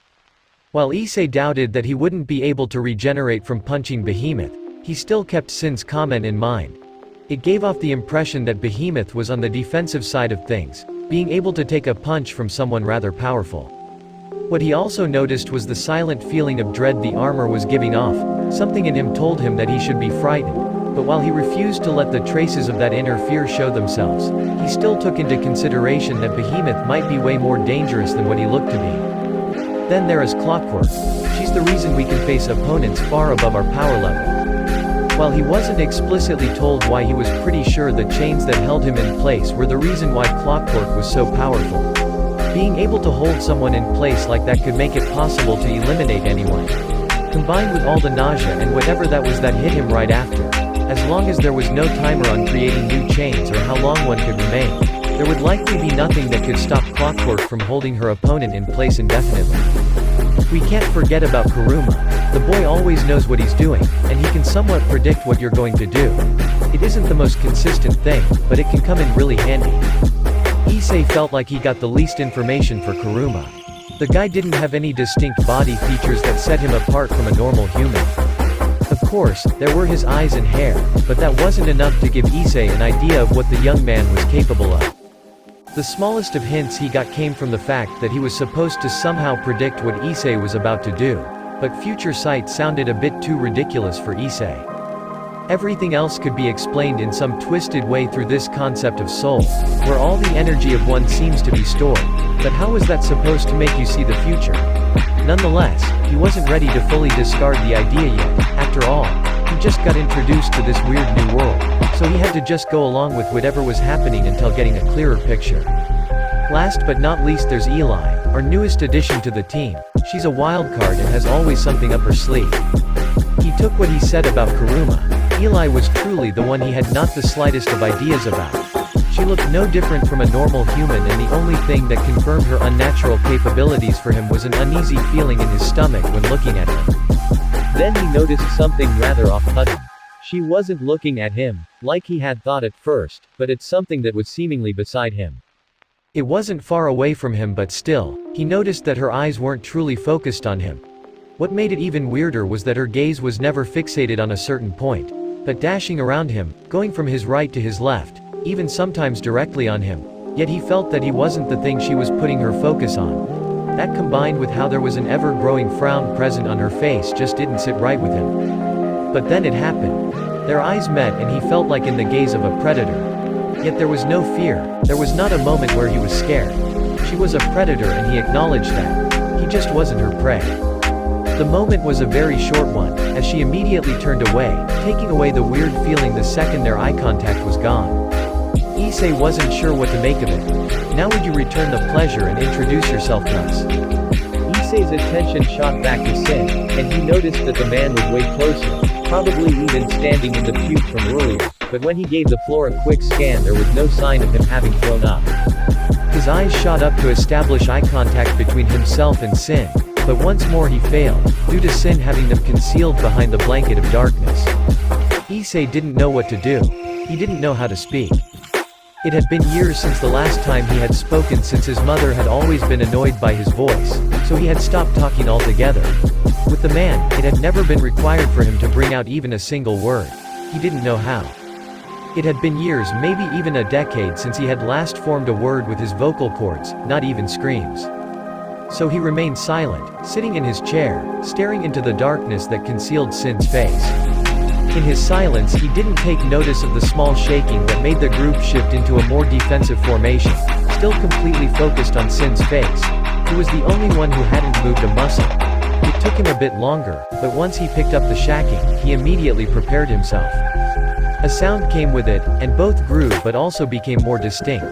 While Issei doubted that he wouldn't be able to regenerate from punching Behemoth, he still kept Sin's comment in mind. It gave off the impression that Behemoth was on the defensive side of things, being able to take a punch from someone rather powerful. What he also noticed was the silent feeling of dread the armor was giving off. Something in him told him that he should be frightened, but while he refused to let the traces of that inner fear show themselves, he still took into consideration that Behemoth might be way more dangerous than what he looked to be. Then there is Clockwork. She's the reason we can face opponents far above our power level. While he wasn't explicitly told why, he was pretty sure the chains that held him in place were the reason why Clockwork was so powerful. Being able to hold someone in place like that could make it possible to eliminate anyone. Combined with all the nausea and whatever that was that hit him right after. As long as there was no timer on creating new chains or how long one could remain, there would likely be nothing that could stop Clockwork from holding her opponent in place indefinitely. We can't forget about Kuruma. The boy always knows what he's doing, and he can somewhat predict what you're going to do. It isn't the most consistent thing, but it can come in really handy. Issei felt like he got the least information for Kuruma. The guy didn't have any distinct body features that set him apart from a normal human. Of course, there were his eyes and hair, but that wasn't enough to give Issei an idea of what the young man was capable of. The smallest of hints he got came from the fact that he was supposed to somehow predict what Issei was about to do, but future sight sounded a bit too ridiculous for Issei. Everything else could be explained in some twisted way through this concept of soul, where all the energy of one seems to be stored, but how was that supposed to make you see the future? Nonetheless, he wasn't ready to fully discard the idea yet. After all, he just got introduced to this weird new world, so he had to just go along with whatever was happening until getting a clearer picture. Last but not least, there's Eay, our newest addition to the team. She's a wild card and has always something up her sleeve. He took what he said about Kuruma. Eay was truly the one he had not the slightest of ideas about. She looked no different from a normal human, and the only thing that confirmed her unnatural capabilities for him was an uneasy feeling in his stomach when looking at him. Then he noticed something rather off-putting. She wasn't looking at him, like he had thought at first, but at something that was seemingly beside him. It wasn't far away from him, but still, he noticed that her eyes weren't truly focused on him. What made it even weirder was that her gaze was never fixated on a certain point, but dashing around him, going from his right to his left, even sometimes directly on him. Yet he felt that he wasn't the thing she was putting her focus on. That combined with how there was an ever-growing frown present on her face just didn't sit right with him. But then it happened. Their eyes met and he felt like in the gaze of a predator. Yet there was no fear, there was not a moment where he was scared. She was a predator and he acknowledged that. He just wasn't her prey. The moment was a very short one, as she immediately turned away, taking away the weird feeling the second their eye contact was gone. Issei wasn't sure what to make of it. Now would you return the pleasure and introduce yourself to us? Issei's attention shot back to Sin, and he noticed that the man was way closer, probably even standing in the puke from earlier, but when he gave the floor a quick scan there was no sign of him having flown up. His eyes shot up to establish eye contact between himself and Sin, but once more he failed, due to Sin having them concealed behind the blanket of darkness. Issei didn't know what to do. He didn't know how to speak. It had been years since the last time he had spoken, since his mother had always been annoyed by his voice, so he had stopped talking altogether. With the man, it had never been required for him to bring out even a single word. He didn't know how. It had been years, maybe even a decade, since he had last formed a word with his vocal cords, not even screams. So he remained silent, sitting in his chair, staring into the darkness that concealed Sin's face. In his silence he didn't take notice of the small shaking that made the group shift into a more defensive formation, still completely focused on Sin's face. He was the only one who hadn't moved a muscle. It took him a bit longer, but once he picked up the shacking, he immediately prepared himself. A sound came with it, and both grew but also became more distinct.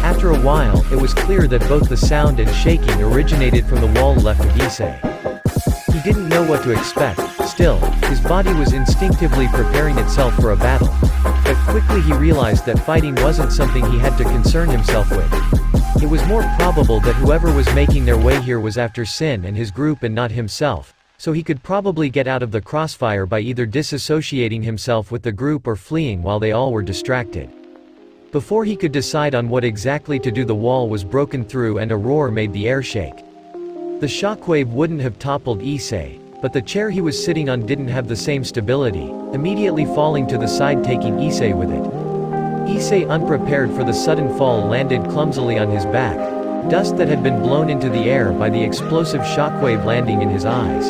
After a while, it was clear that both the sound and shaking originated from the wall left of Issei. He didn't know what to expect. Still, his body was instinctively preparing itself for a battle. But quickly he realized that fighting wasn't something he had to concern himself with. It was more probable that whoever was making their way here was after Sin and his group and not himself, so he could probably get out of the crossfire by either disassociating himself with the group or fleeing while they all were distracted. Before he could decide on what exactly to do, the wall was broken through and a roar made the air shake. The shockwave wouldn't have toppled Issei, but the chair he was sitting on didn't have the same stability, immediately falling to the side, taking Issei with it. Issei, unprepared for the sudden fall, landed clumsily on his back, dust that had been blown into the air by the explosive shockwave landing in his eyes.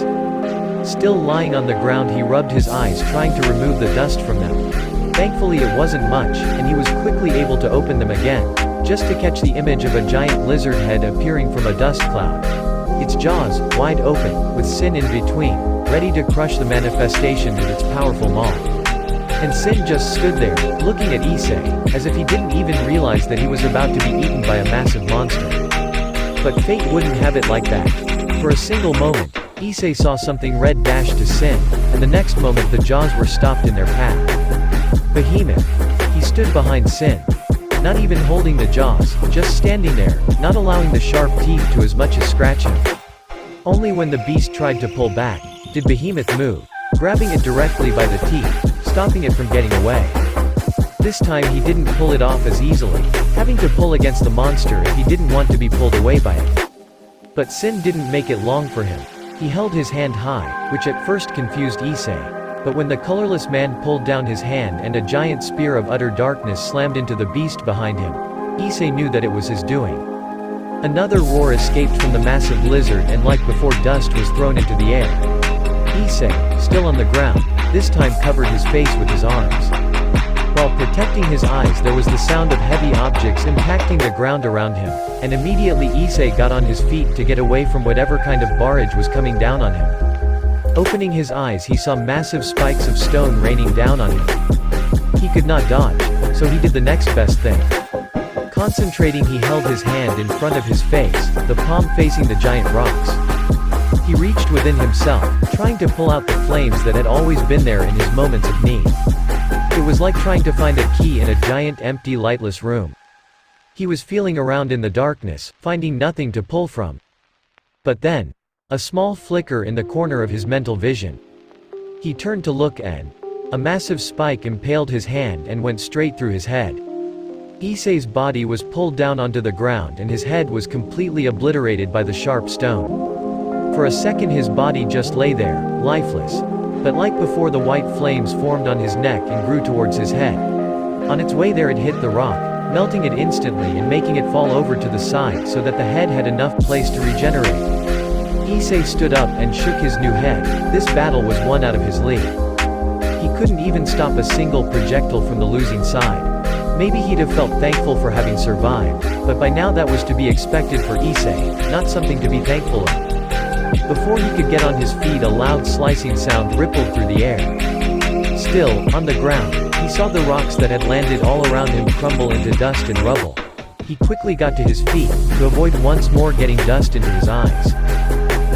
Still lying on the ground, he rubbed his eyes trying to remove the dust from them. Thankfully it wasn't much, and he was quickly able to open them again, just to catch the image of a giant lizard head appearing from a dust cloud. Its jaws, wide open, with Sin in between, ready to crush the manifestation with its powerful maw. And Sin just stood there, looking at Issei, as if he didn't even realize that he was about to be eaten by a massive monster. But fate wouldn't have it like that. For a single moment, Issei saw something red dash to Sin, and the next moment the jaws were stopped in their path. Behemoth. He stood behind Sin. Not even holding the jaws, just standing there, not allowing the sharp teeth to as much as scratch him. Only when the beast tried to pull back, did Behemoth move, grabbing it directly by the teeth, stopping it from getting away. This time he didn't pull it off as easily, having to pull against the monster if he didn't want to be pulled away by it. But Sin didn't make it long for him. He held his hand high, which at first confused Issei. But when the colorless man pulled down his hand and a giant spear of utter darkness slammed into the beast behind him, Issei knew that it was his doing. Another roar escaped from the massive lizard, and like before, dust was thrown into the air. Issei, still on the ground, this time covered his face with his arms. While protecting his eyes, there was the sound of heavy objects impacting the ground around him, and immediately Issei got on his feet to get away from whatever kind of barrage was coming down on him. Opening his eyes, he saw massive spikes of stone raining down on him. He could not dodge, so he did the next best thing. Concentrating, he held his hand in front of his face, the palm facing the giant rocks. He reached within himself, trying to pull out the flames that had always been there in his moments of need. It was like trying to find a key in a giant, empty, lightless room. He was feeling around in the darkness, finding nothing to pull from. But then, a small flicker in the corner of his mental vision. He turned to look, and a massive spike impaled his hand and went straight through his head. Issei's body was pulled down onto the ground and his head was completely obliterated by the sharp stone. For a second his body just lay there, lifeless. But like before, the white flames formed on his neck and grew towards his head. On its way there it hit the rock, melting it instantly and making it fall over to the side so that the head had enough place to regenerate. Issei stood up and shook his new head. This battle was one out of his league. He couldn't even stop a single projectile from the losing side. Maybe he'd have felt thankful for having survived, but by now that was to be expected for Issei, not something to be thankful of. Before he could get on his feet, a loud slicing sound rippled through the air. Still, on the ground, he saw the rocks that had landed all around him crumble into dust and rubble. He quickly got to his feet, to avoid once more getting dust into his eyes.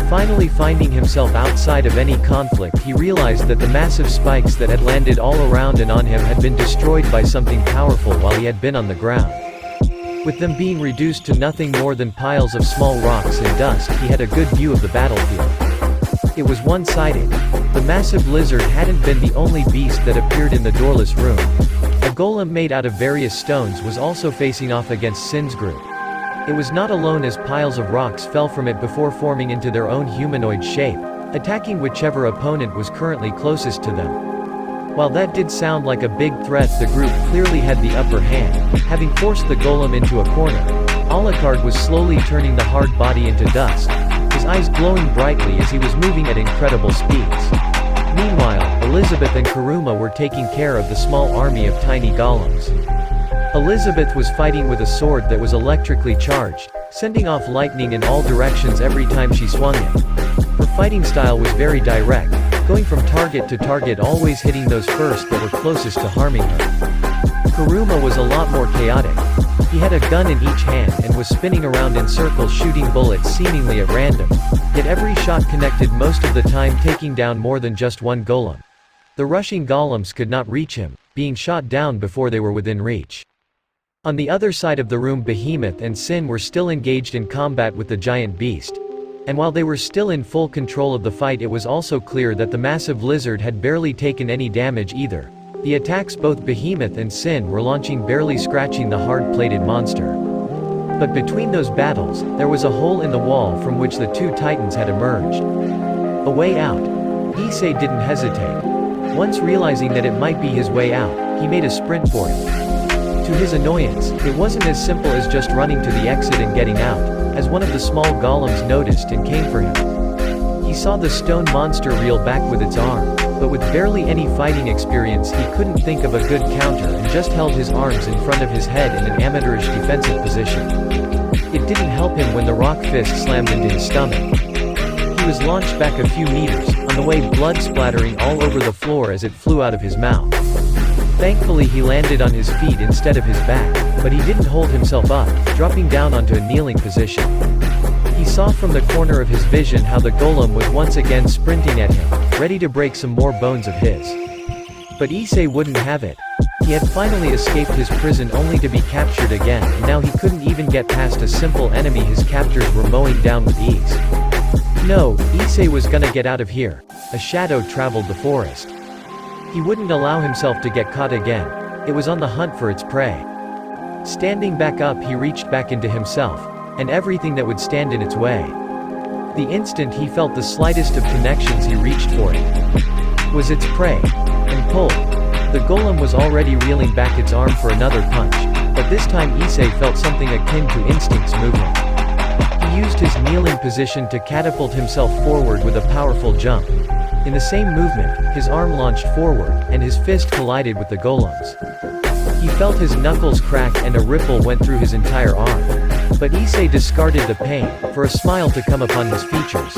Finally finding himself outside of any conflict, he realized that the massive spikes that had landed all around and on him had been destroyed by something powerful while he had been on the ground. With them being reduced to nothing more than piles of small rocks and dust, he had a good view of the battlefield. It was one-sided. The massive lizard hadn't been the only beast that appeared in the doorless room. A golem made out of various stones was also facing off against Sin's group. It was not alone, as piles of rocks fell from it before forming into their own humanoid shape, attacking whichever opponent was currently closest to them. While that did sound like a big threat, the group clearly had the upper hand, having forced the golem into a corner. Alucard was slowly turning the hard body into dust, his eyes glowing brightly as he was moving at incredible speeds. Meanwhile, Elizabeth and Kuruma were taking care of the small army of tiny golems. Elizabeth was fighting with a sword that was electrically charged, sending off lightning in all directions every time she swung it. Her fighting style was very direct, going from target to target, always hitting those first that were closest to harming her. Kuruma was a lot more chaotic. He had a gun in each hand and was spinning around in circles, shooting bullets seemingly at random. Yet every shot connected most of the time, taking down more than just one golem. The rushing golems could not reach him, being shot down before they were within reach. On the other side of the room, Behemoth and Sin were still engaged in combat with the giant beast. And while they were still in full control of the fight, it was also clear that the massive lizard had barely taken any damage either. The attacks both Behemoth and Sin were launching barely scratching the hard-plated monster. But between those battles, there was a hole in the wall from which the two titans had emerged. A way out. Issei didn't hesitate. Once realizing that it might be his way out, he made a sprint for it. To his annoyance, it wasn't as simple as just running to the exit and getting out, as one of the small golems noticed and came for him. He saw the stone monster reel back with its arm, but with barely any fighting experience he couldn't think of a good counter and just held his arms in front of his head in an amateurish defensive position. It didn't help him when the rock fist slammed into his stomach. He was launched back a few meters, on the way blood splattering all over the floor as it flew out of his mouth. Thankfully he landed on his feet instead of his back, but he didn't hold himself up, dropping down onto a kneeling position. He saw from the corner of his vision how the golem was once again sprinting at him, ready to break some more bones of his. But Issei wouldn't have it. He had finally escaped his prison only to be captured again, and now he couldn't even get past a simple enemy his captors were mowing down with ease. No, Issei was gonna get out of here. A shadow traveled the forest. He wouldn't allow himself to get caught again. It was on the hunt for its prey. Standing back up, he reached back into himself, and everything that would stand in its way. The instant he felt the slightest of connections, he reached for it. Was its prey. And pulled. The golem was already reeling back its arm for another punch, but this time Issei felt something akin to instincts move him. He used his kneeling position to catapult himself forward with a powerful jump. In the same movement, his arm launched forward, and his fist collided with the golem's. He felt his knuckles crack and a ripple went through his entire arm. But Issei discarded the pain, for a smile to come upon his features.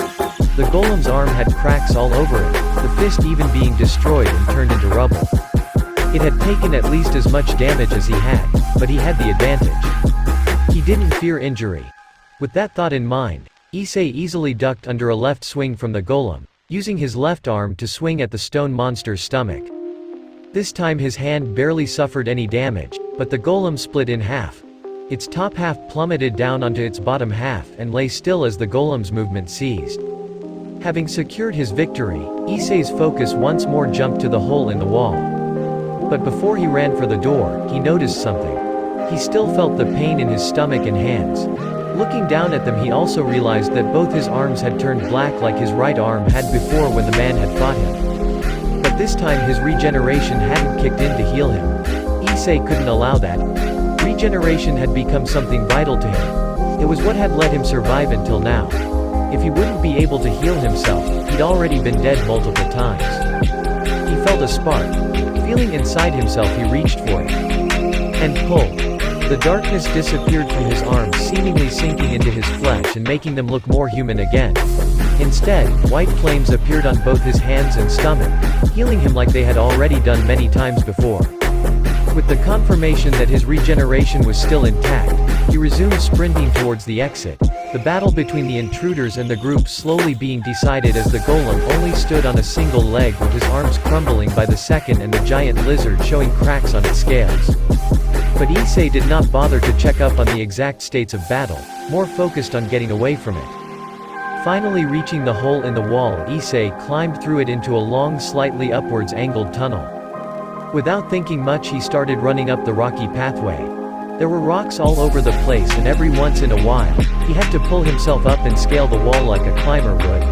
The golem's arm had cracks all over it, the fist even being destroyed and turned into rubble. It had taken at least as much damage as he had, but he had the advantage. He didn't fear injury. With that thought in mind, Issei easily ducked under a left swing from the golem, using his left arm to swing at the stone monster's stomach. This time his hand barely suffered any damage, but the golem split in half. Its top half plummeted down onto its bottom half and lay still as the golem's movement ceased. Having secured his victory, Issei's focus once more jumped to the hole in the wall. But before he ran for the door, he noticed something. He still felt the pain in his stomach and hands. Looking down at them, he also realized that both his arms had turned black like his right arm had before when the man had fought him. But this time his regeneration hadn't kicked in to heal him. Issei couldn't allow that. Regeneration had become something vital to him. It was what had let him survive until now. If he wouldn't be able to heal himself, he'd already been dead multiple times. He felt a spark. Feeling inside himself, he reached for it. And pulled. The darkness disappeared from his arms, seemingly sinking into his flesh and making them look more human again. Instead, white flames appeared on both his hands and stomach, healing him like they had already done many times before. With the confirmation that his regeneration was still intact, he resumed sprinting towards the exit, the battle between the intruders and the group slowly being decided as the golem only stood on a single leg with his arms crumbling by the second and the giant lizard showing cracks on its scales. But Issei did not bother to check up on the exact states of battle, more focused on getting away from it. Finally reaching the hole in the wall, Issei climbed through it into a long, slightly upwards angled tunnel. Without thinking much, he started running up the rocky pathway. There were rocks all over the place, and every once in a while, he had to pull himself up and scale the wall like a climber would.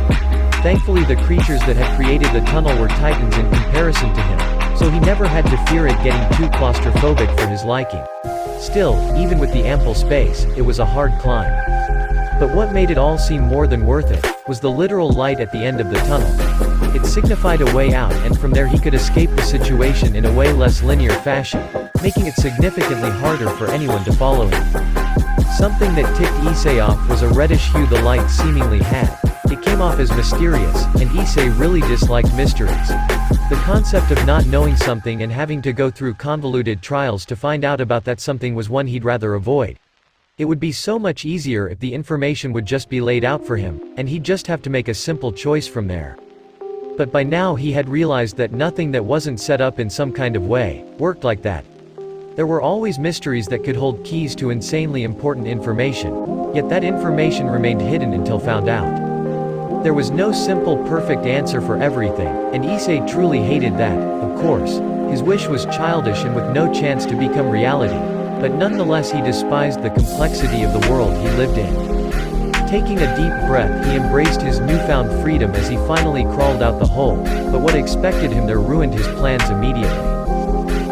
Thankfully, the creatures that had created the tunnel were titans in comparison to him, so he never had to fear it getting too claustrophobic for his liking. Still, even with the ample space, it was a hard climb. But what made it all seem more than worth it, was the literal light at the end of the tunnel. It signified a way out, and from there he could escape the situation in a way less linear fashion, making it significantly harder for anyone to follow him. Something that ticked Issei off was a reddish hue the light seemingly had. It came off as mysterious, and Issei really disliked mysteries. The concept of not knowing something and having to go through convoluted trials to find out about that something was one he'd rather avoid. It would be so much easier if the information would just be laid out for him, and he'd just have to make a simple choice from there. But by now he had realized that nothing that wasn't set up in some kind of way worked like that. There were always mysteries that could hold keys to insanely important information, yet that information remained hidden until found out. There was no simple perfect answer for everything, and Issei truly hated that. Of course, his wish was childish and with no chance to become reality, but nonetheless he despised the complexity of the world he lived in. Taking a deep breath, he embraced his newfound freedom as he finally crawled out the hole, but what expected him there ruined his plans immediately.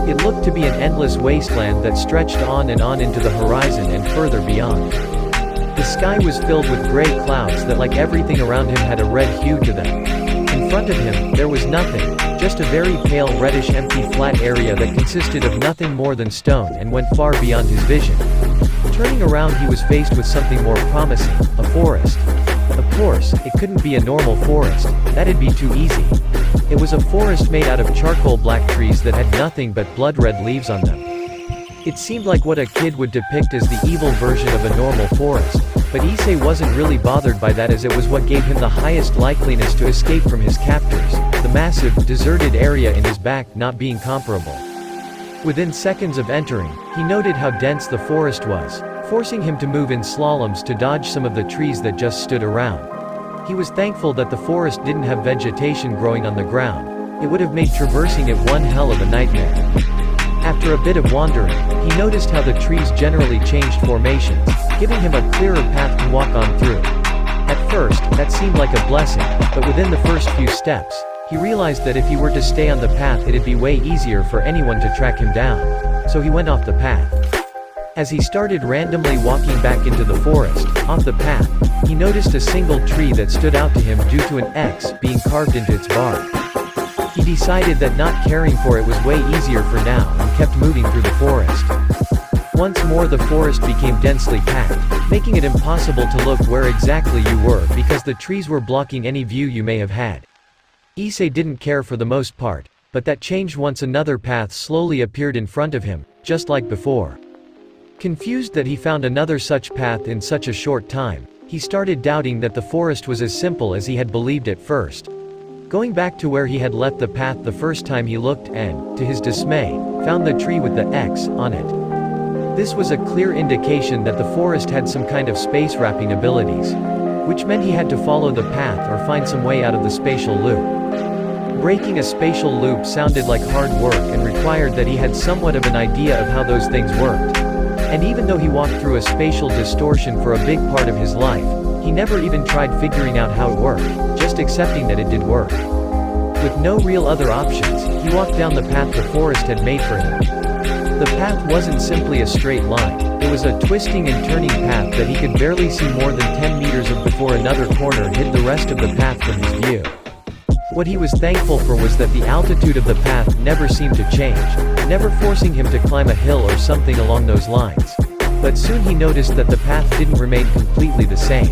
It looked to be an endless wasteland that stretched on and on into the horizon and further beyond. The sky was filled with gray clouds that, like everything around him, had a red hue to them. In front of him, there was nothing, just a very pale reddish empty flat area that consisted of nothing more than stone and went far beyond his vision. Turning around, he was faced with something more promising, a forest. Of course, it couldn't be a normal forest, that'd be too easy. It was a forest made out of charcoal black trees that had nothing but blood-red leaves on them. It seemed like what a kid would depict as the evil version of a normal forest, but Issei wasn't really bothered by that, as it was what gave him the highest likeliness to escape from his captors, the massive, deserted area in his back not being comparable. Within seconds of entering, he noted how dense the forest was, forcing him to move in slaloms to dodge some of the trees that just stood around. He was thankful that the forest didn't have vegetation growing on the ground. It would have made traversing it one hell of a nightmare. After a bit of wandering, he noticed how the trees generally changed formations, giving him a clearer path to walk on through. At first, that seemed like a blessing, but within the first few steps, he realized that if he were to stay on the path, it'd be way easier for anyone to track him down. So he went off the path. As he started randomly walking back into the forest, off the path, he noticed a single tree that stood out to him due to an X being carved into its bark. He decided that not caring for it was way easier for now and kept moving through the forest. Once more the forest became densely packed, making it impossible to look where exactly you were because the trees were blocking any view you may have had. Issei didn't care for the most part, but that changed once another path slowly appeared in front of him, just like before. Confused that he found another such path in such a short time, he started doubting that the forest was as simple as he had believed at first. Going back to where he had left the path the first time, he looked and, to his dismay, found the tree with the X on it. This was a clear indication that the forest had some kind of space wrapping abilities, which meant he had to follow the path or find some way out of the spatial loop. Breaking a spatial loop sounded like hard work and required that he had somewhat of an idea of how those things worked. And even though he walked through a spatial distortion for a big part of his life, he never even tried figuring out how it worked, just accepting that it did work. With no real other options, he walked down the path the forest had made for him. The path wasn't simply a straight line, it was a twisting and turning path that he could barely see more than 10 meters of before another corner hid the rest of the path from his view. What he was thankful for was that the altitude of the path never seemed to change, never forcing him to climb a hill or something along those lines. But soon he noticed that the path didn't remain completely the same.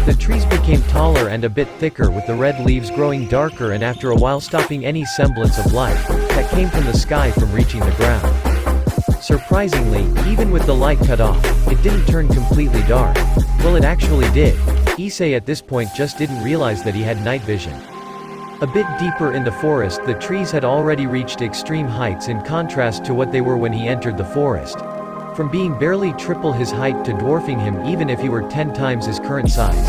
The trees became taller and a bit thicker, with the red leaves growing darker and after a while stopping any semblance of light that came from the sky from reaching the ground. Surprisingly, even with the light cut off, it didn't turn completely dark. Well, it actually did. Issei at this point just didn't realize that he had night vision. A bit deeper in the forest, the trees had already reached extreme heights in contrast to what they were when he entered the forest. From being barely triple his height to dwarfing him even if he were 10 times his current size.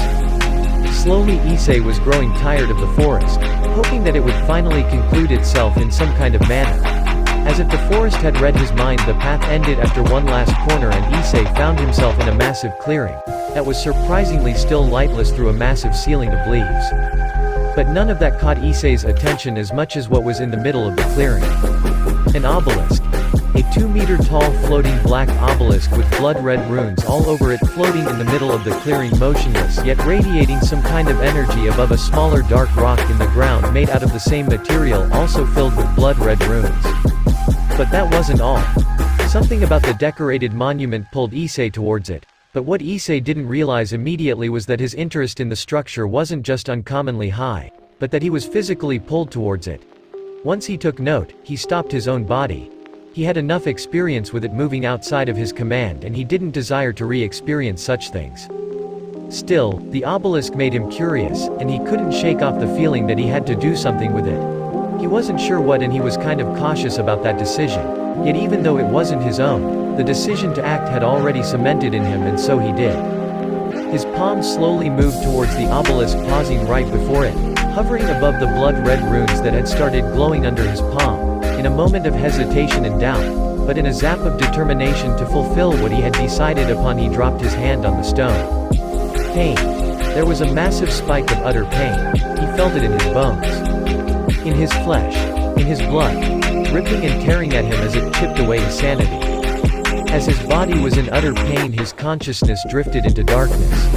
Slowly Issei was growing tired of the forest, hoping that it would finally conclude itself in some kind of manner. As if the forest had read his mind, the path ended after one last corner and Issei found himself in a massive clearing that was surprisingly still lightless through a massive ceiling of leaves. But none of that caught Issei's attention as much as what was in the middle of the clearing. An obelisk. A 2-meter-tall floating black obelisk with blood-red runes all over it, floating in the middle of the clearing, motionless yet radiating some kind of energy above a smaller dark rock in the ground made out of the same material, also filled with blood-red runes. But that wasn't all. Something about the decorated monument pulled Issei towards it. But what Issei didn't realize immediately was that his interest in the structure wasn't just uncommonly high, but that he was physically pulled towards it. Once he took note, he stopped his own body. He had enough experience with it moving outside of his command, and he didn't desire to re-experience such things. Still, the obelisk made him curious, and he couldn't shake off the feeling that he had to do something with it. He wasn't sure what, and he was kind of cautious about that decision. Yet even though it wasn't his own, the decision to act had already cemented in him, and so he did. His palm slowly moved towards the obelisk, pausing right before it, hovering above the blood-red runes that had started glowing under his palm. In a moment of hesitation and doubt, but in a zap of determination to fulfill what he had decided upon, he dropped his hand on the stone. Pain. There was a massive spike of utter pain. He felt it in his bones, in his flesh, in his blood, ripping and tearing at him as it chipped away his sanity. As his body was in utter pain, his consciousness drifted into darkness.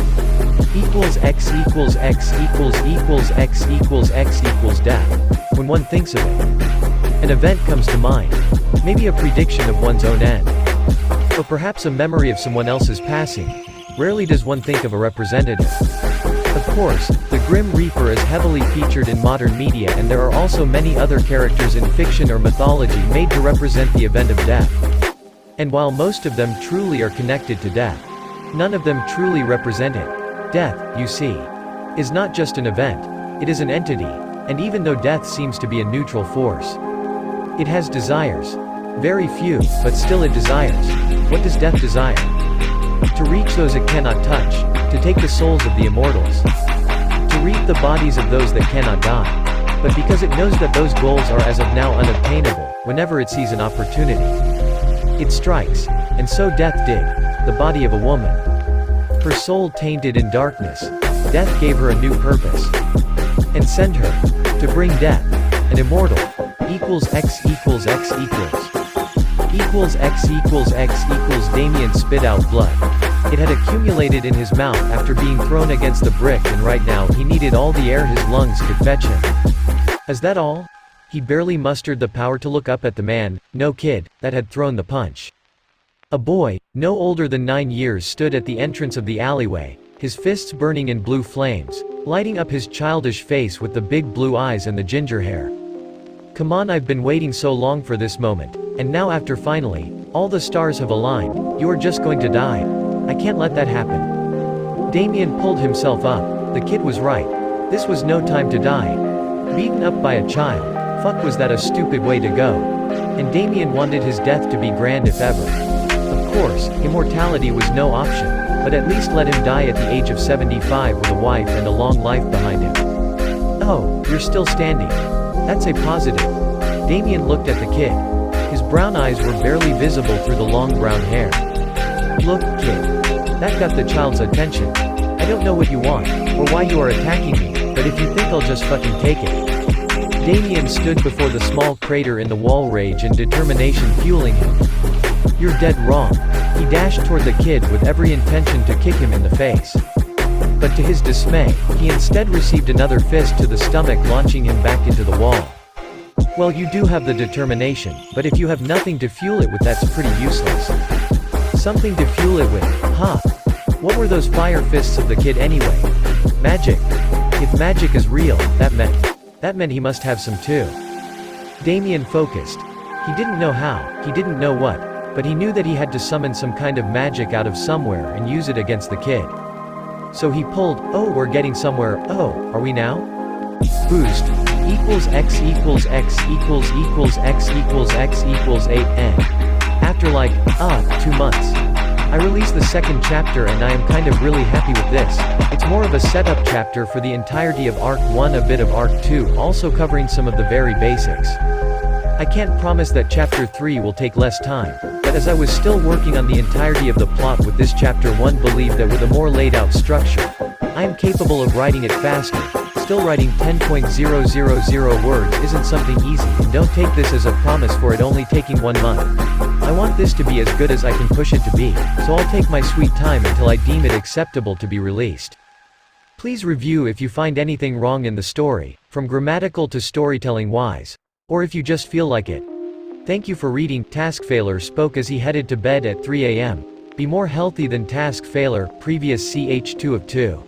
Equals x equals x equals equals x equals x equals death. When one thinks of it, an event comes to mind. Maybe a prediction of one's own end. Or perhaps a memory of someone else's passing. Rarely does one think of a representative. Of course, the Grim Reaper is heavily featured in modern media, and there are also many other characters in fiction or mythology made to represent the event of death. And while most of them truly are connected to death, none of them truly represent it. Death, you see, is not just an event, it is an entity, and even though death seems to be a neutral force, it has desires. Very few, but still it desires. What does death desire? To reach those it cannot touch, to take the souls of the immortals, to reap the bodies of those that cannot die. But because it knows that those goals are as of now unobtainable, whenever it sees an opportunity, it strikes. And so death did. The body of a woman. Her soul tainted in darkness. Death gave her a new purpose. And sent her to bring death. An immortal. Equals x equals x equals. Equals x equals x equals. Damien spit out blood. It had accumulated in his mouth after being thrown against the brick, and right now he needed all the air his lungs could fetch him. Is that all? He barely mustered the power to look up at the man, no kid, that had thrown the punch. A boy, no older than 9 years, stood at the entrance of the alleyway, his fists burning in blue flames, lighting up his childish face with the big blue eyes and the ginger hair. Come on, I've been waiting so long for this moment, and now after finally, all the stars have aligned, you are just going to die. I can't let that happen. Damien pulled himself up. The kid was right. This was no time to die. Beaten up by a child. Fuck, was that a stupid way to go? And Damien wanted his death to be grand if ever. Of course, immortality was no option, but at least let him die at the age of 75 with a wife and a long life behind him. Oh, you're still standing. That's a positive. Damien looked at the kid. His brown eyes were barely visible through the long brown hair. Look, kid. That got the child's attention. I don't know what you want, or why you are attacking me, but if you think I'll just fucking take it. Damien stood before the small crater in the wall, rage and determination fueling him. "You're dead wrong." He dashed toward the kid with every intention to kick him in the face. But to his dismay, he instead received another fist to the stomach, launching him back into the wall. Well, you do have the determination, but if you have nothing to fuel it with, that's pretty useless. Something to fuel it with, huh? What were those fire fists of the kid anyway? Magic. If magic is real, that meant he must have some too. Damien focused. He didn't know how, he didn't know what, but he knew that he had to summon some kind of magic out of somewhere and use it against the kid. So he pulled, "Oh, we're getting somewhere. Oh, are we now?" Boost equals x equals x equals equals x equals x equals 8n. After 2 months. I released the second chapter and I am kind of really happy with this. It's more of a setup chapter for the entirety of Arc 1, a bit of Arc 2, also covering some of the very basics. I can't promise that Chapter 3 will take less time, but as I was still working on the entirety of the plot with this Chapter 1, believe that with a more laid out structure, I am capable of writing it faster. Still, writing 10,000 words isn't something easy, and don't take this as a promise for it only taking 1 month. I want this to be as good as I can push it to be, so I'll take my sweet time until I deem it acceptable to be released. Please review if you find anything wrong in the story, from grammatical to storytelling wise, or if you just feel like it. Thank you for reading. Task Failure spoke as he headed to bed at 3 a.m. Be more healthy than Task Failure, previous ch2 of 2.